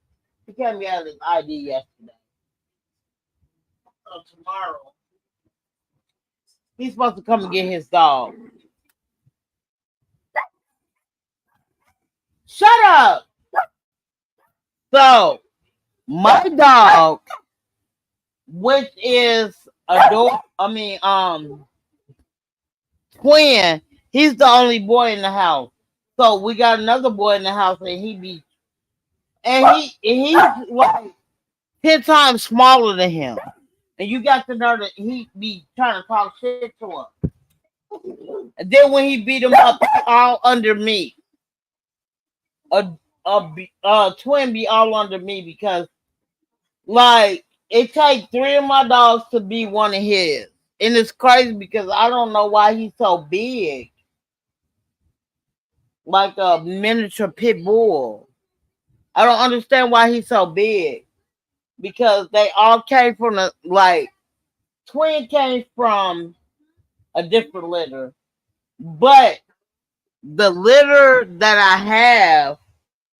he can't be out of his ID yesterday. So tomorrow he's supposed to come and get his dog. Shut up. So my dog, which is a dog, twin, he's the only boy in the house. So we got another boy in the house, and he's like 10 times smaller than him. And you got to know that he be trying to talk shit to him. And then when he beat him up, he all under me. A twin be all under me because like it takes 3 of my dogs to be one of his. And it's crazy because I don't know why he's so big. Like a miniature pit bull. I don't understand why he's so big. Because they all came from twin came from a different litter. But the litter that I have,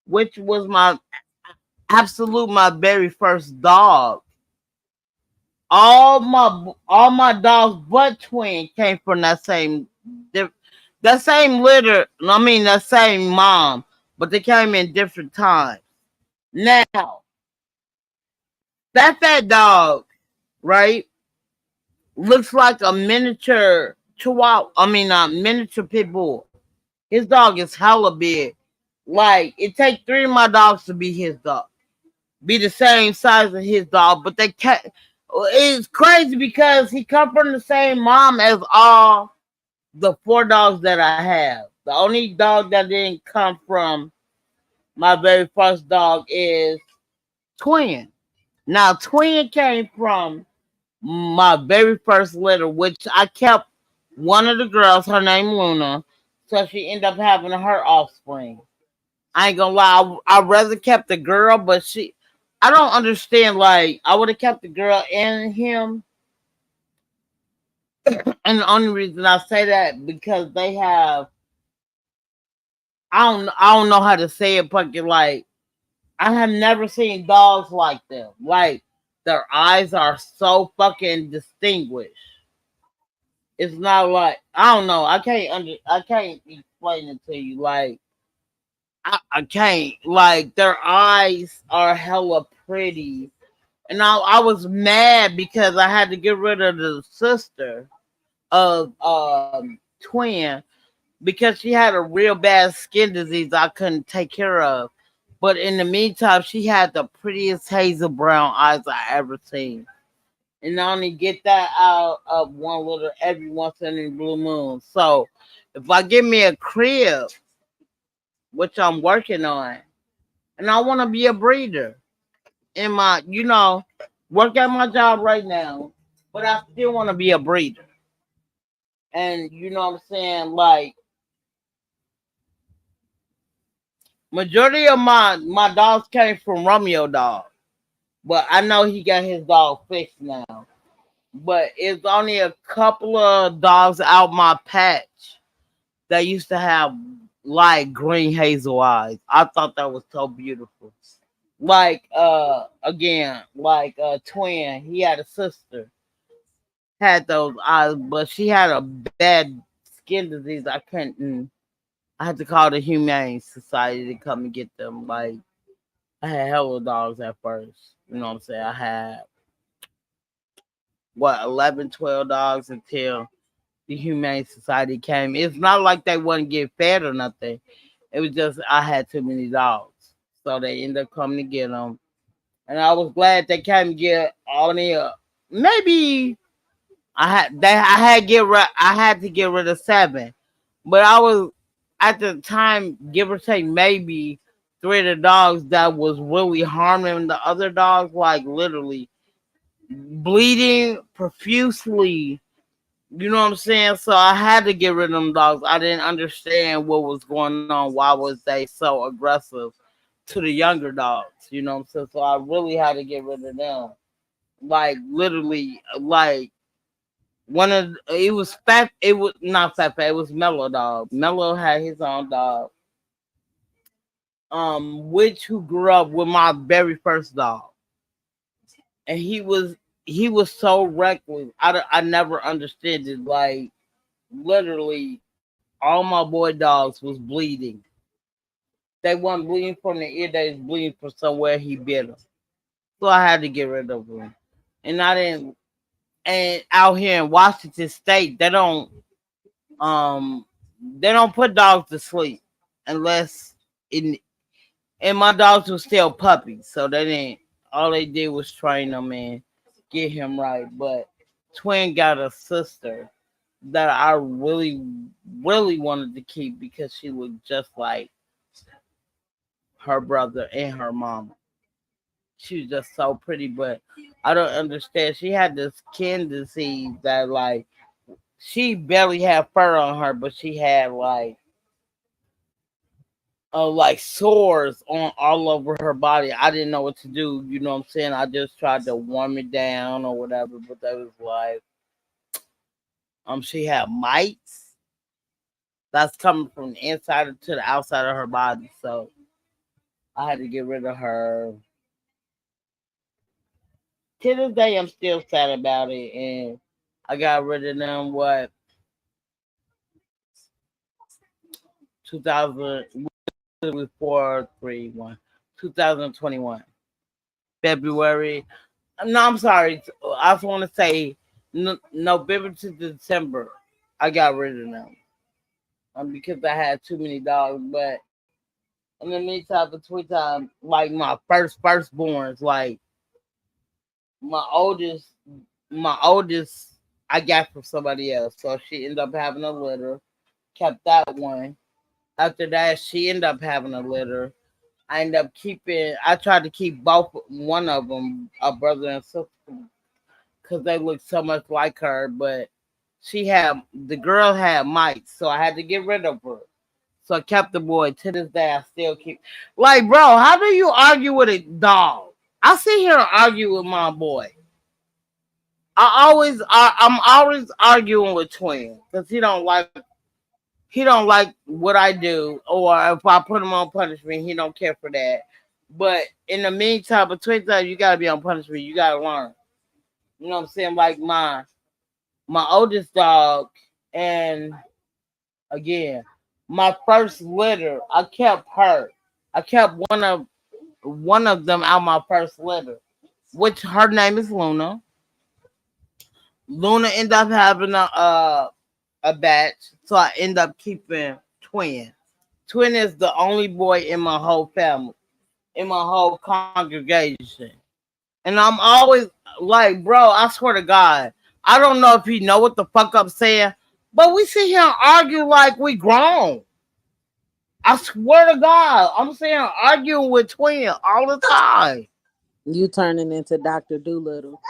which was my very first dog, all my dogs but twin came from that same litter. I mean that same mom, but they came in different times. Now that dog, right, looks like a miniature chihuahua. I mean a miniature pit bull. His dog is hella big. Like it takes 3 of my dogs to be his dog, be the same size as his dog, but they can't. It's crazy because he come from the same mom as all the 4 dogs that I have. The only dog that didn't come from my very first dog is Twin. Now Twin came from my very first litter, which I kept one of the girls, her name Luna, so she ended up having her offspring. I ain't gonna lie, I rather kept the girl, but I don't understand. Like, I would have kept the girl and him, and the only reason I say that because they have, I don't know how to say it, but like, I have never seen dogs like them. Like, their eyes are so fucking distinguished. It's not like I don't know. I can't explain it to you. Like I can't. Like their eyes are hella pretty. And I was mad because I had to get rid of the sister of twin because she had a real bad skin disease I couldn't take care of. But in the meantime, she had the prettiest hazel brown eyes I ever seen. And I only get that out of one litter every once in a blue moon. So if I get me a crib, which I'm working on, and I want to be a breeder in my, work at my job right now, but I still want to be a breeder. And you know what I'm saying? Like majority of my dogs came from Romeo dog, but I know he got his dog fixed now. But it's only a couple of dogs out my patch that used to have like green hazel eyes. I thought that was so beautiful. Like again, like twin, he had a sister had those eyes, but she had a bad skin disease. I couldn't. I had to call the Humane Society to come and get them. Like I had hella dogs at first. You know what I'm saying? I had what 11, 12 dogs until the Humane Society came. It's not like they wouldn't get fed or nothing. It was just I had too many dogs, so they ended up coming to get them. And I was glad they came to get only maybe I had to get rid of 7, but I was at the time give or take maybe 3 of the dogs that was really harming the other dogs, like literally bleeding profusely. You know what I'm saying? So I had to get rid of them dogs. I didn't understand what was going on. Why was they so aggressive to the younger dogs? You know what I'm saying? So I really had to get rid of them. Like literally, like one of it was fat. It was not fat. It was Mellow dog. Mellow had his own dog. Which who grew up with my very first dog, and he was so reckless. I never understood it. Like literally, all my boy dogs was bleeding. They weren't bleeding from the ear. They was bleeding from somewhere he bit them. So I had to get rid of them. And I didn't. And out here in Washington State, they don't put dogs to sleep unless in and my dogs were still puppies, so they didn't. All they did was train them and get him right. But Twin got a sister that I really, really wanted to keep because she was just like her brother and her mama. She was just so pretty, but I don't understand. She had this skin disease that like she barely had fur on her, but she had like sores on all over her body. I didn't know what to do. You know what I'm saying? I just tried to warm it down or whatever, but that was like she had mites that's coming from the inside to the outside of her body. So I had to get rid of her. To this day, I'm still sad about it, and I got rid of them. What 2000 was 431 2021 February. No, I'm sorry. I just want to say November to December. I got rid of them because I had too many dogs. But in the meantime, between time, like my firstborns, like my oldest, my oldest, I got from somebody else. So she ended up having a litter. Kept that one. After that, she ended up having a litter. I ended up keeping. I tried to keep both one of them, a brother and sister, because they looked so much like her. But the girl had mites, so I had to get rid of her. So I kept the boy. To this day, I still keep. Like, bro, how do you argue with a dog? I sit here and argue with my boy. I'm always arguing with Twin because he don't like what I do, or if I put him on punishment, he don't care for that. But in the meantime, between time, you gotta be on punishment. You gotta learn. You know what I'm saying? Like my oldest dog, and again, my first litter, I kept her. I kept one of them out my first litter, which her name is Luna. Luna ended up having a batch, so I end up keeping Twin. Twin is the only boy in my whole family, in my whole congregation. And I'm always like, bro, I swear to God, I don't know if he know what the fuck I'm saying, but we sit here and argue like we grown. I swear to God, I'm saying arguing with Twin all the time. You turning into Dr. Doolittle.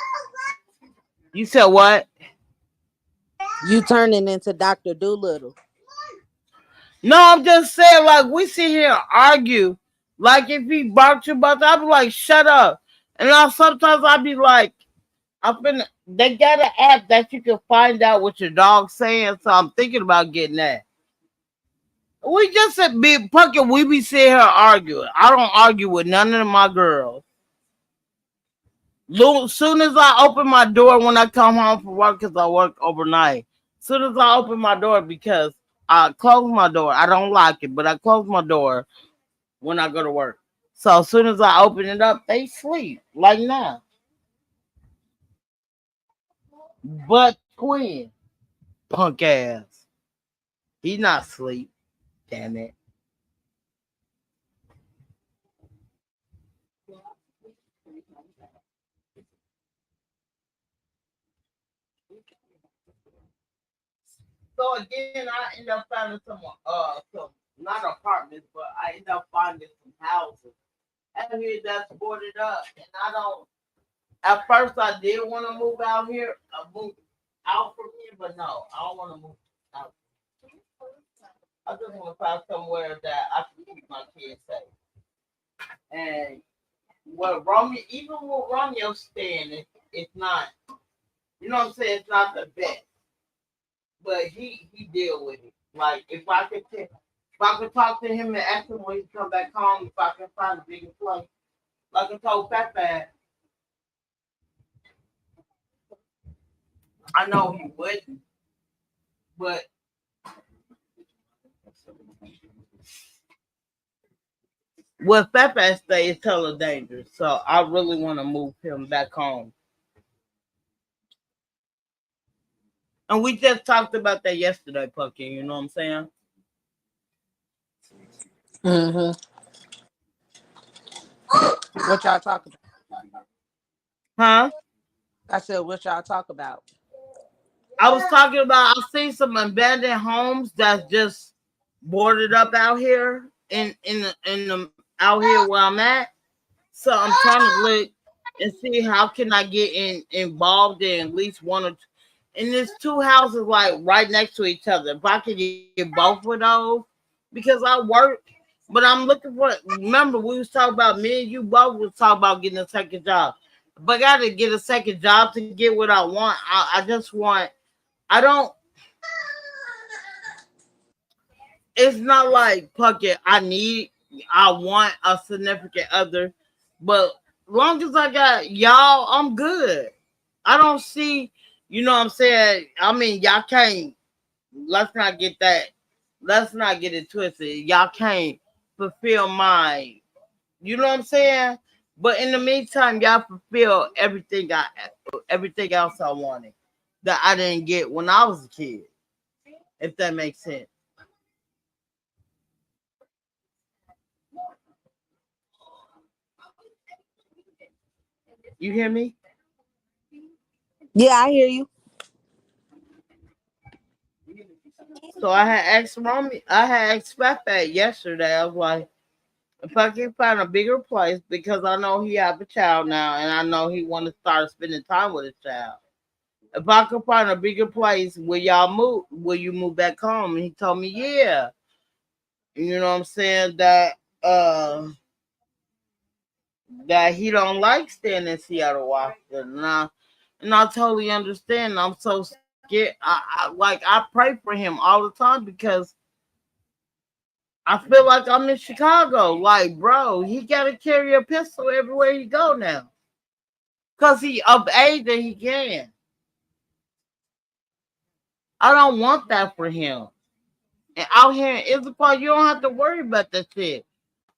You said what? You turning into Dr. Doolittle. No, I'm just saying, like, we sit here and argue. Like, if he barked you about that, I'd be like, shut up. And now sometimes I'd be like, they got an app that you can find out what your dog's saying, so I'm thinking about getting that. We just be fucking, we be sitting here arguing. I don't argue with none of my girls. Soon as I open my door when I come home from work, because I work overnight, soon as I open my door, because I close my door, I don't lock it, but I close my door when I go to work. So as soon as I open it up, they sleep like now. But Quinn, punk ass, he not sleep. Damn it. So again, I end up finding some not apartments, but I end up finding some houses out here that's boarded up, and I don't. At first, I did want to move out here, move out from here, but no, I don't want to move out. I just want to find somewhere that I can keep my kids safe. And what Romeo, even with Romeo staying, it's not. You know what I'm saying? It's not the best, but he deal with it. Like if I could talk to him and ask him when he come back home, if I can find a bigger place, like I told Fat Fat, I know he wouldn't, but with Fat Fat stay is hella dangerous. So I really want to move him back home. And we just talked about that yesterday, Pumpkin. You know what I'm saying? Mm-hmm. What y'all talk about? Huh? I said, what y'all talk about? I was talking about I've seen some abandoned homes that's just boarded up out here in the out here where I'm at. So I'm trying to look and see how can I get involved in at least one or two. And there's two houses like right next to each other. If I could get both of those, because I work, but I'm looking for. Remember, we was talking about me and you both was talking about getting a second job. But I got to get a second job to get what I want. I just want. I don't. It's not like Puckett. I want a significant other, but long as I got y'all, I'm good. I don't see, you know what I'm saying? I mean, y'all can't, let's not get that, let's not get it twisted. Y'all can't fulfill my, you know what I'm saying? But in the meantime, y'all fulfill everything else I wanted that I didn't get when I was a kid, if that makes sense. You hear me? Yeah, I hear you. So I had asked Fat yesterday. I was like, if I can find a bigger place, because I know he have a child now, and I know he want to start spending time with his child. If I could find a bigger place, will you move back home? And he told me, yeah. You know what I'm saying? That he don't like staying in Seattle, Washington. And I totally understand. I'm so scared. I pray for him all the time because I feel like I'm in Chicago. Like, bro, he gotta carry a pistol everywhere he go now. Cause he of age and he can. I don't want that for him. And out here in Issaquah, you don't have to worry about that shit.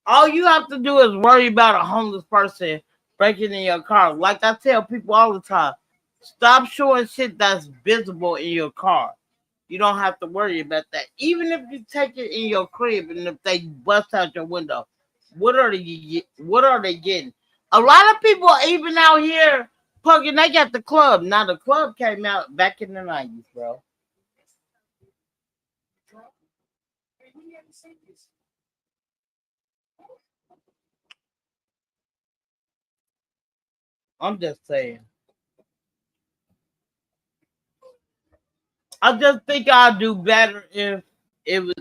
All you have to do is worry about a homeless person breaking in your car. Like I tell people all the time, stop showing shit that's visible in your car. You don't have to worry about that. Even if you take it in your crib and if they bust out your window, what are they getting? A lot of people even out here pugging, they got the club. Now the club came out back in the 90s, bro. I'm just saying. I just think I'd do better if it was,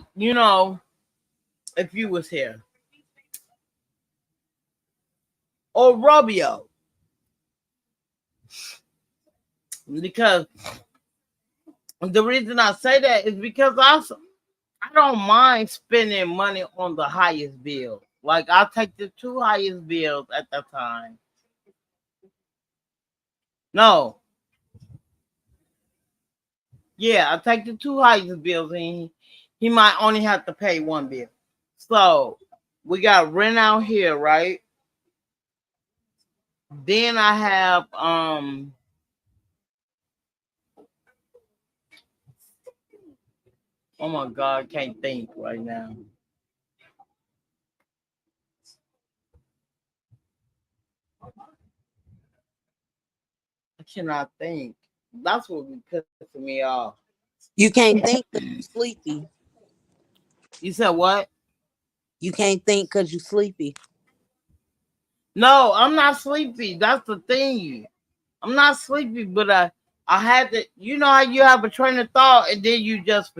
if you was here. Or Robio. Because the reason I say that is because I don't mind spending money on the highest bill. Like I'll take the two highest bills at the time. No, yeah, I'll take the two highest bills and he might only have to pay one bill. So We got rent out here, right? Then I have oh my god, I can't think right now. I cannot think. That's what be pissing me off. You can't think 'cause you sleepy. You said what? You can't think because you sleepy. No, I'm not sleepy. That's the thing. I'm not sleepy, but I had to. You know how you have a train of thought and then you just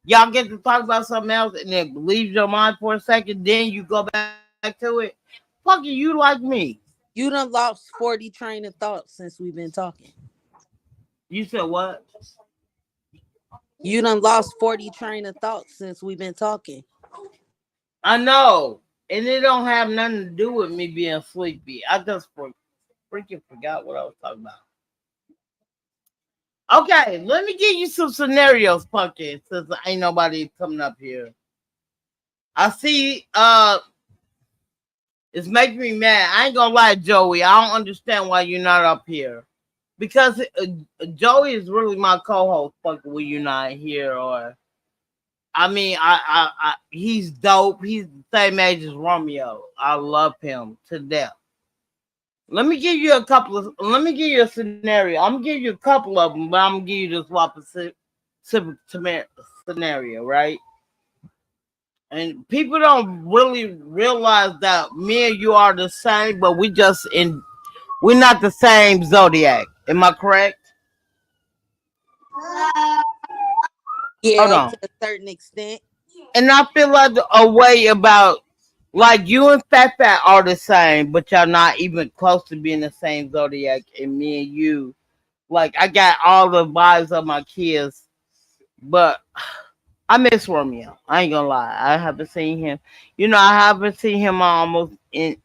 y'all get to talk about something else and it leaves your mind for a second. Then you go back to it. Fucking you like me. You done lost 40 train of thought since we've been talking. You said what? You done lost 40 train of thought since we've been talking. I know, and it don't have nothing to do with me being sleepy. I just freaking forgot what I was talking about. Okay, let me give you some scenarios, Pumpkin, since ain't nobody coming up here. I see it's making me mad. I ain't gonna lie, Joey. I don't understand why you're not up here. Because Joey is really my co-host, Pumpkin, when you're not here. Or I mean, he's dope. He's the same age as Romeo. I love him to death. Let me give you a couple of. Let me give you a scenario. I'm gonna give you a couple of them, but I'm gonna give you this one specific scenario, right? And people don't really realize that me and you are the same, but we're not the same zodiac. Am I correct? Hold Yeah, on. to a certain extent. And I feel like a way about like you and Fat are the same, but y'all not even close to being the same zodiac. And me and you, like I got all the vibes of my kids, but I miss Romeo. I ain't gonna lie. I haven't seen him. You know, I haven't seen him almost in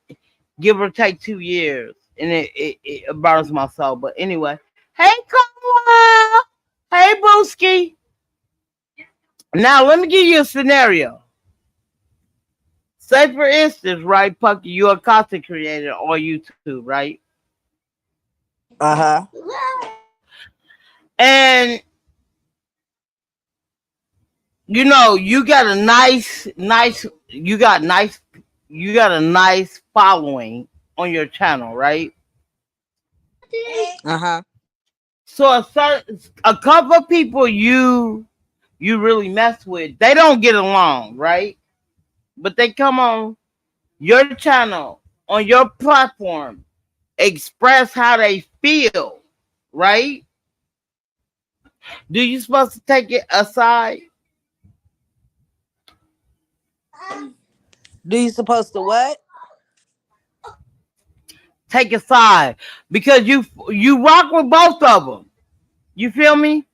give or take 2 years, and it burns my soul. But anyway, hey, Kamala. Hey, Booski. Now let me give you a scenario. Say for instance, right, Pucky, you're a content creator on YouTube, right? Uh-huh. And you know, you got a nice following on your channel, right? Uh-huh. So a couple of people you really mess with, they don't get along, right? But they come on your channel, on your platform, express how they feel, right? Do you supposed to take it aside? Do you supposed to what? Take a side because you rock with both of them. You feel me?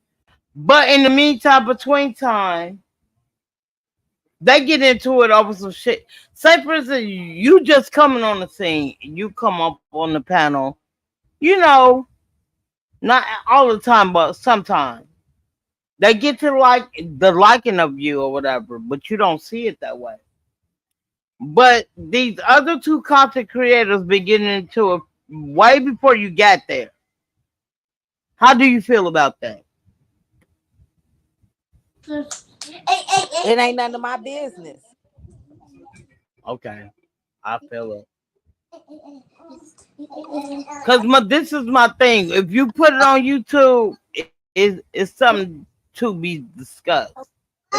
But in the meantime, between time, they get into it over some shit. Say for instance, you just coming on the scene, you come up on the panel. You know, not all the time, but sometimes they get to like the liking of you or whatever, but you don't see it that way. But these other two content creators be getting into it way before you got there. How do you feel about that? It ain't none of my business. Okay, I feel it. Cause this is my thing. If you put it on YouTube, it's something to be discussed.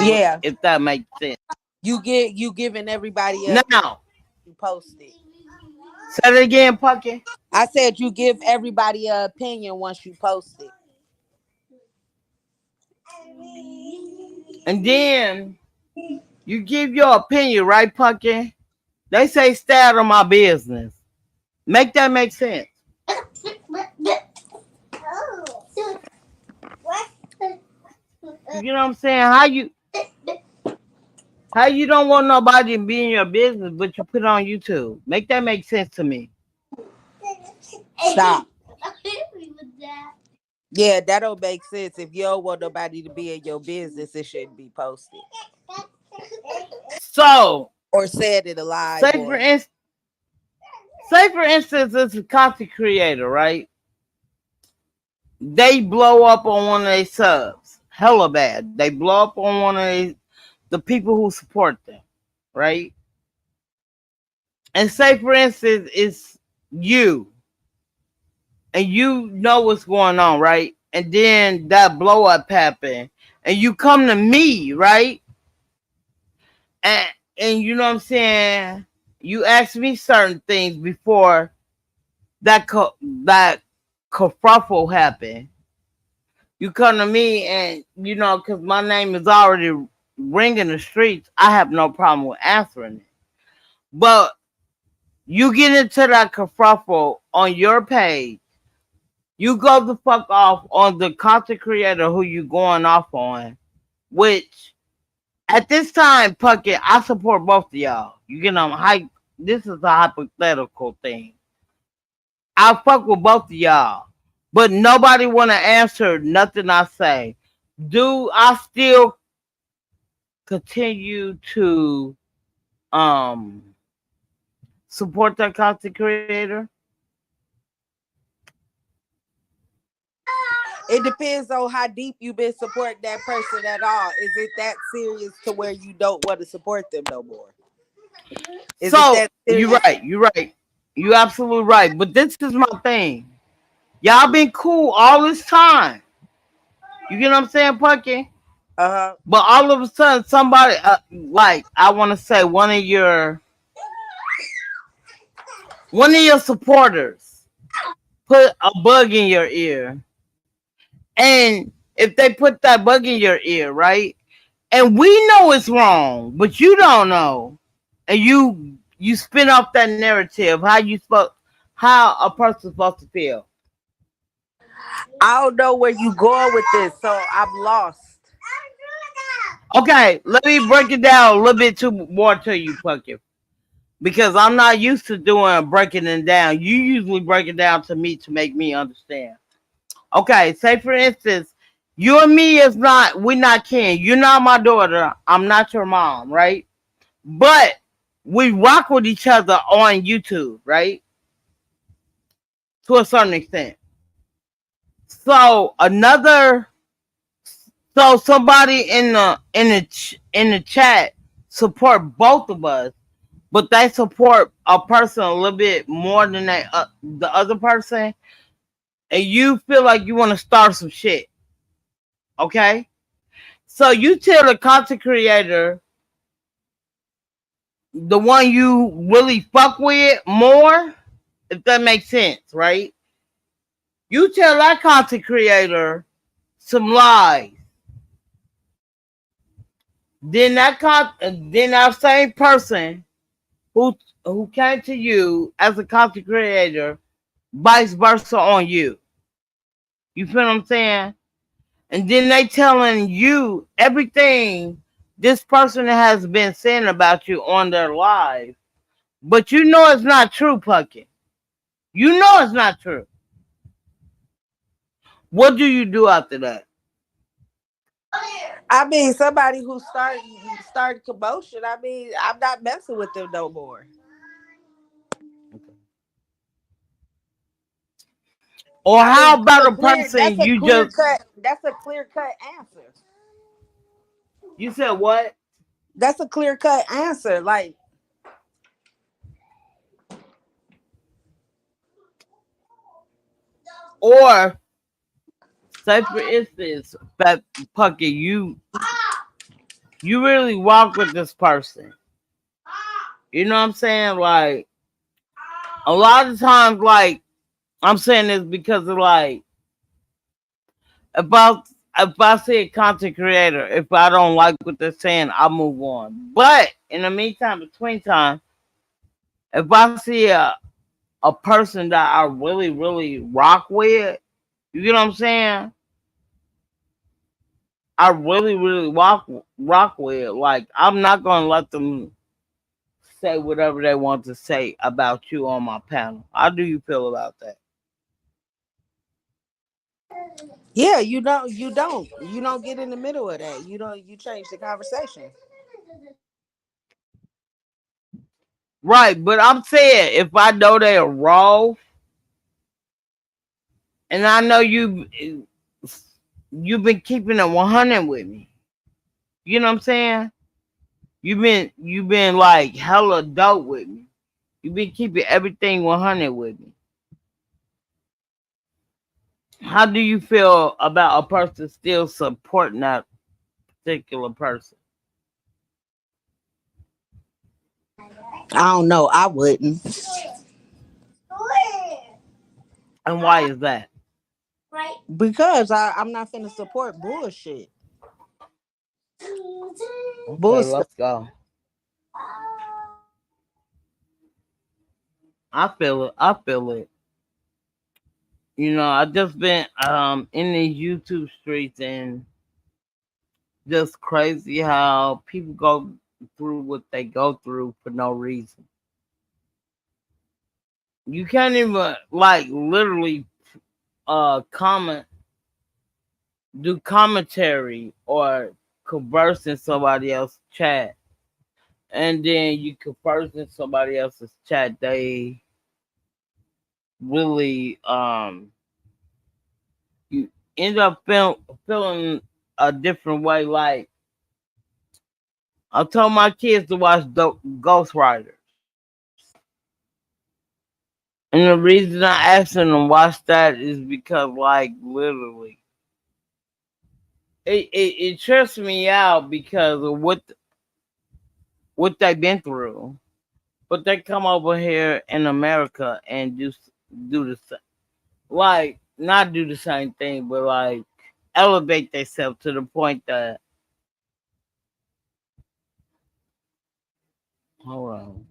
Yeah. If that makes sense. You giving everybody a Now, you post it. say it again, Pucky. I said you give everybody a opinion once you post it. And then you give your opinion, right, Pucky? They say stay out of my business. Make that make sense. You know what I'm saying? How you don't want nobody to be in your business, but you put it on YouTube? Make that make sense to me. Stop. Yeah, that don't make sense. If you don't want nobody to be in your business, it shouldn't be posted. So Or said it alive, Say for or instance, say for instance, it's a content creator, right? They blow up on one of their subs, hella bad. They blow up on one of the people who support them, right? And say for instance, it's you, and you know what's going on, right? And then that blow up happened, and you come to me, right? And you know what I'm saying? You ask me certain things before that kerfuffle happened. You come to me, and because my name is already ringing the streets, I have no problem with answering it. But you get into that kerfuffle on your page, you go the fuck off on the content creator who you going off on, which at this time, Puckett, I support both of y'all. You get on hype. This is a hypothetical thing. I fuck with both of y'all, but nobody want to answer nothing I say. Do I still continue to um support that content creator? it depends on how deep you've been supporting that person at all. Is it that serious to where you don't want to support them no more? Is it So that serious? you're right, you absolutely right. But this is my thing. Y'all been cool all this time. You get what I'm saying, Pucky? Uh-huh. But all of a sudden, somebody like I want to say one of your supporters put a bug in your ear, and if they put that bug in your ear, right? And we know it's wrong, but you don't know, and you spin off that narrative how a person's supposed to feel. I don't know where you going with this, so I'm lost. Okay, let me break it down a little bit too more to you, Pucky, because I'm not used to doing breaking it down. You usually break it down to me to make me understand. Okay, say for instance, you and me is not we not kin. You're not my daughter. I'm not your mom, right? But we rock with each other on YouTube, right? To a certain extent. So somebody in the chat support both of us, but they support a person a little bit more than the other person, and you feel like you want to start some shit. Okay, so you tell the content creator, the one you really fuck with more, if that makes sense, right? You tell that content creator some lies. Then that same person who who came to you as a content creator, vice versa on you. You feel what I'm saying? And then they telling you everything this person has been saying about you on their live. But you know it's not true, Puckett. You know it's not true. What do you do after that? I mean, somebody who started commotion. I mean, I'm not messing with them no more. Or I mean, how about a person you just that's a clear cut answer. you said what? That's a clear cut answer. Like, Or say for instance, that Puckett, you really walk with this person. You know what I'm saying? Like a lot of times, like I'm saying this because of like about if I see a content creator, if I don't like what they're saying, I move on. But in the meantime, between time, if I see a person that I really, really rock with, you get what I'm saying? I really, really rock with. Like I'm not gonna let them say whatever they want to say about you on my panel. How do you feel about that? yeah, you don't get in the middle of that. You don't. You change the conversation. Right, but I'm saying if I know they're raw, and I know you've been keeping it 100 with me. You know what I'm saying? You've been like hella dope with me. You've been keeping everything 100 with me. How do you feel about a person still supporting that particular person? I don't know. I wouldn't. And why is that? Because I'm not finna support bullshit. Okay, Bullshit. let's go. I feel it. I feel it. I just been in these YouTube streets, and just crazy how people go through what they go through for no reason. You can't even like literally comment, do commentary or converse in somebody else's chat, and then you converse in somebody else's chat. They really you end up feeling a different way. Like I told my kids to watch Ghost Riders, and the reason I asked them to watch that is because, like, literally, it trips me out because of what they've been through. But they come over here in America and just do the like not do the same thing, but like elevate themselves to the point that hold on,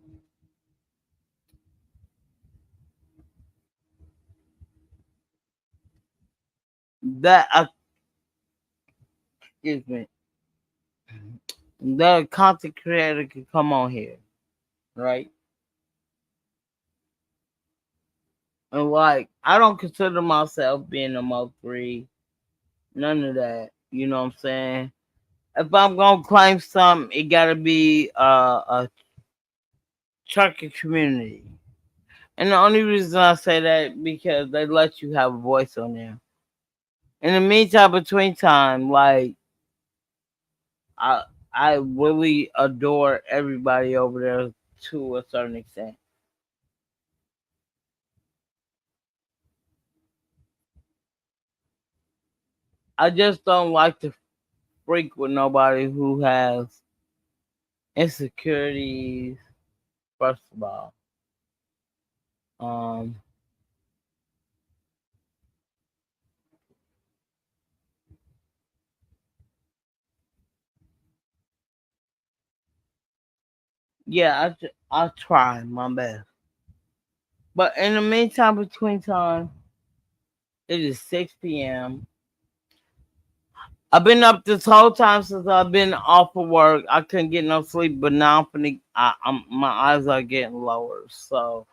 that excuse me, that a content creator can come on here, right? And like I don't consider myself being a Mo3, none of that. You know what I'm saying? If I'm gonna claim something, it gotta be a trucking community. And the only reason I say that because they let you have a voice on there. In the meantime, between time, like I I really adore everybody over there to a certain extent. I just don't like to freak with nobody who has insecurities. First of all, um, yeah, I try my best. But in the meantime, between time, it is 6 p.m. I've been up this whole time since I've been off of work. I couldn't get no sleep, but now my eyes are getting lower. So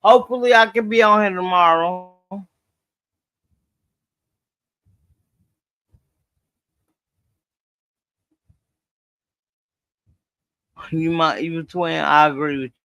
hopefully I can be on here tomorrow. You might even twin. I agree with you.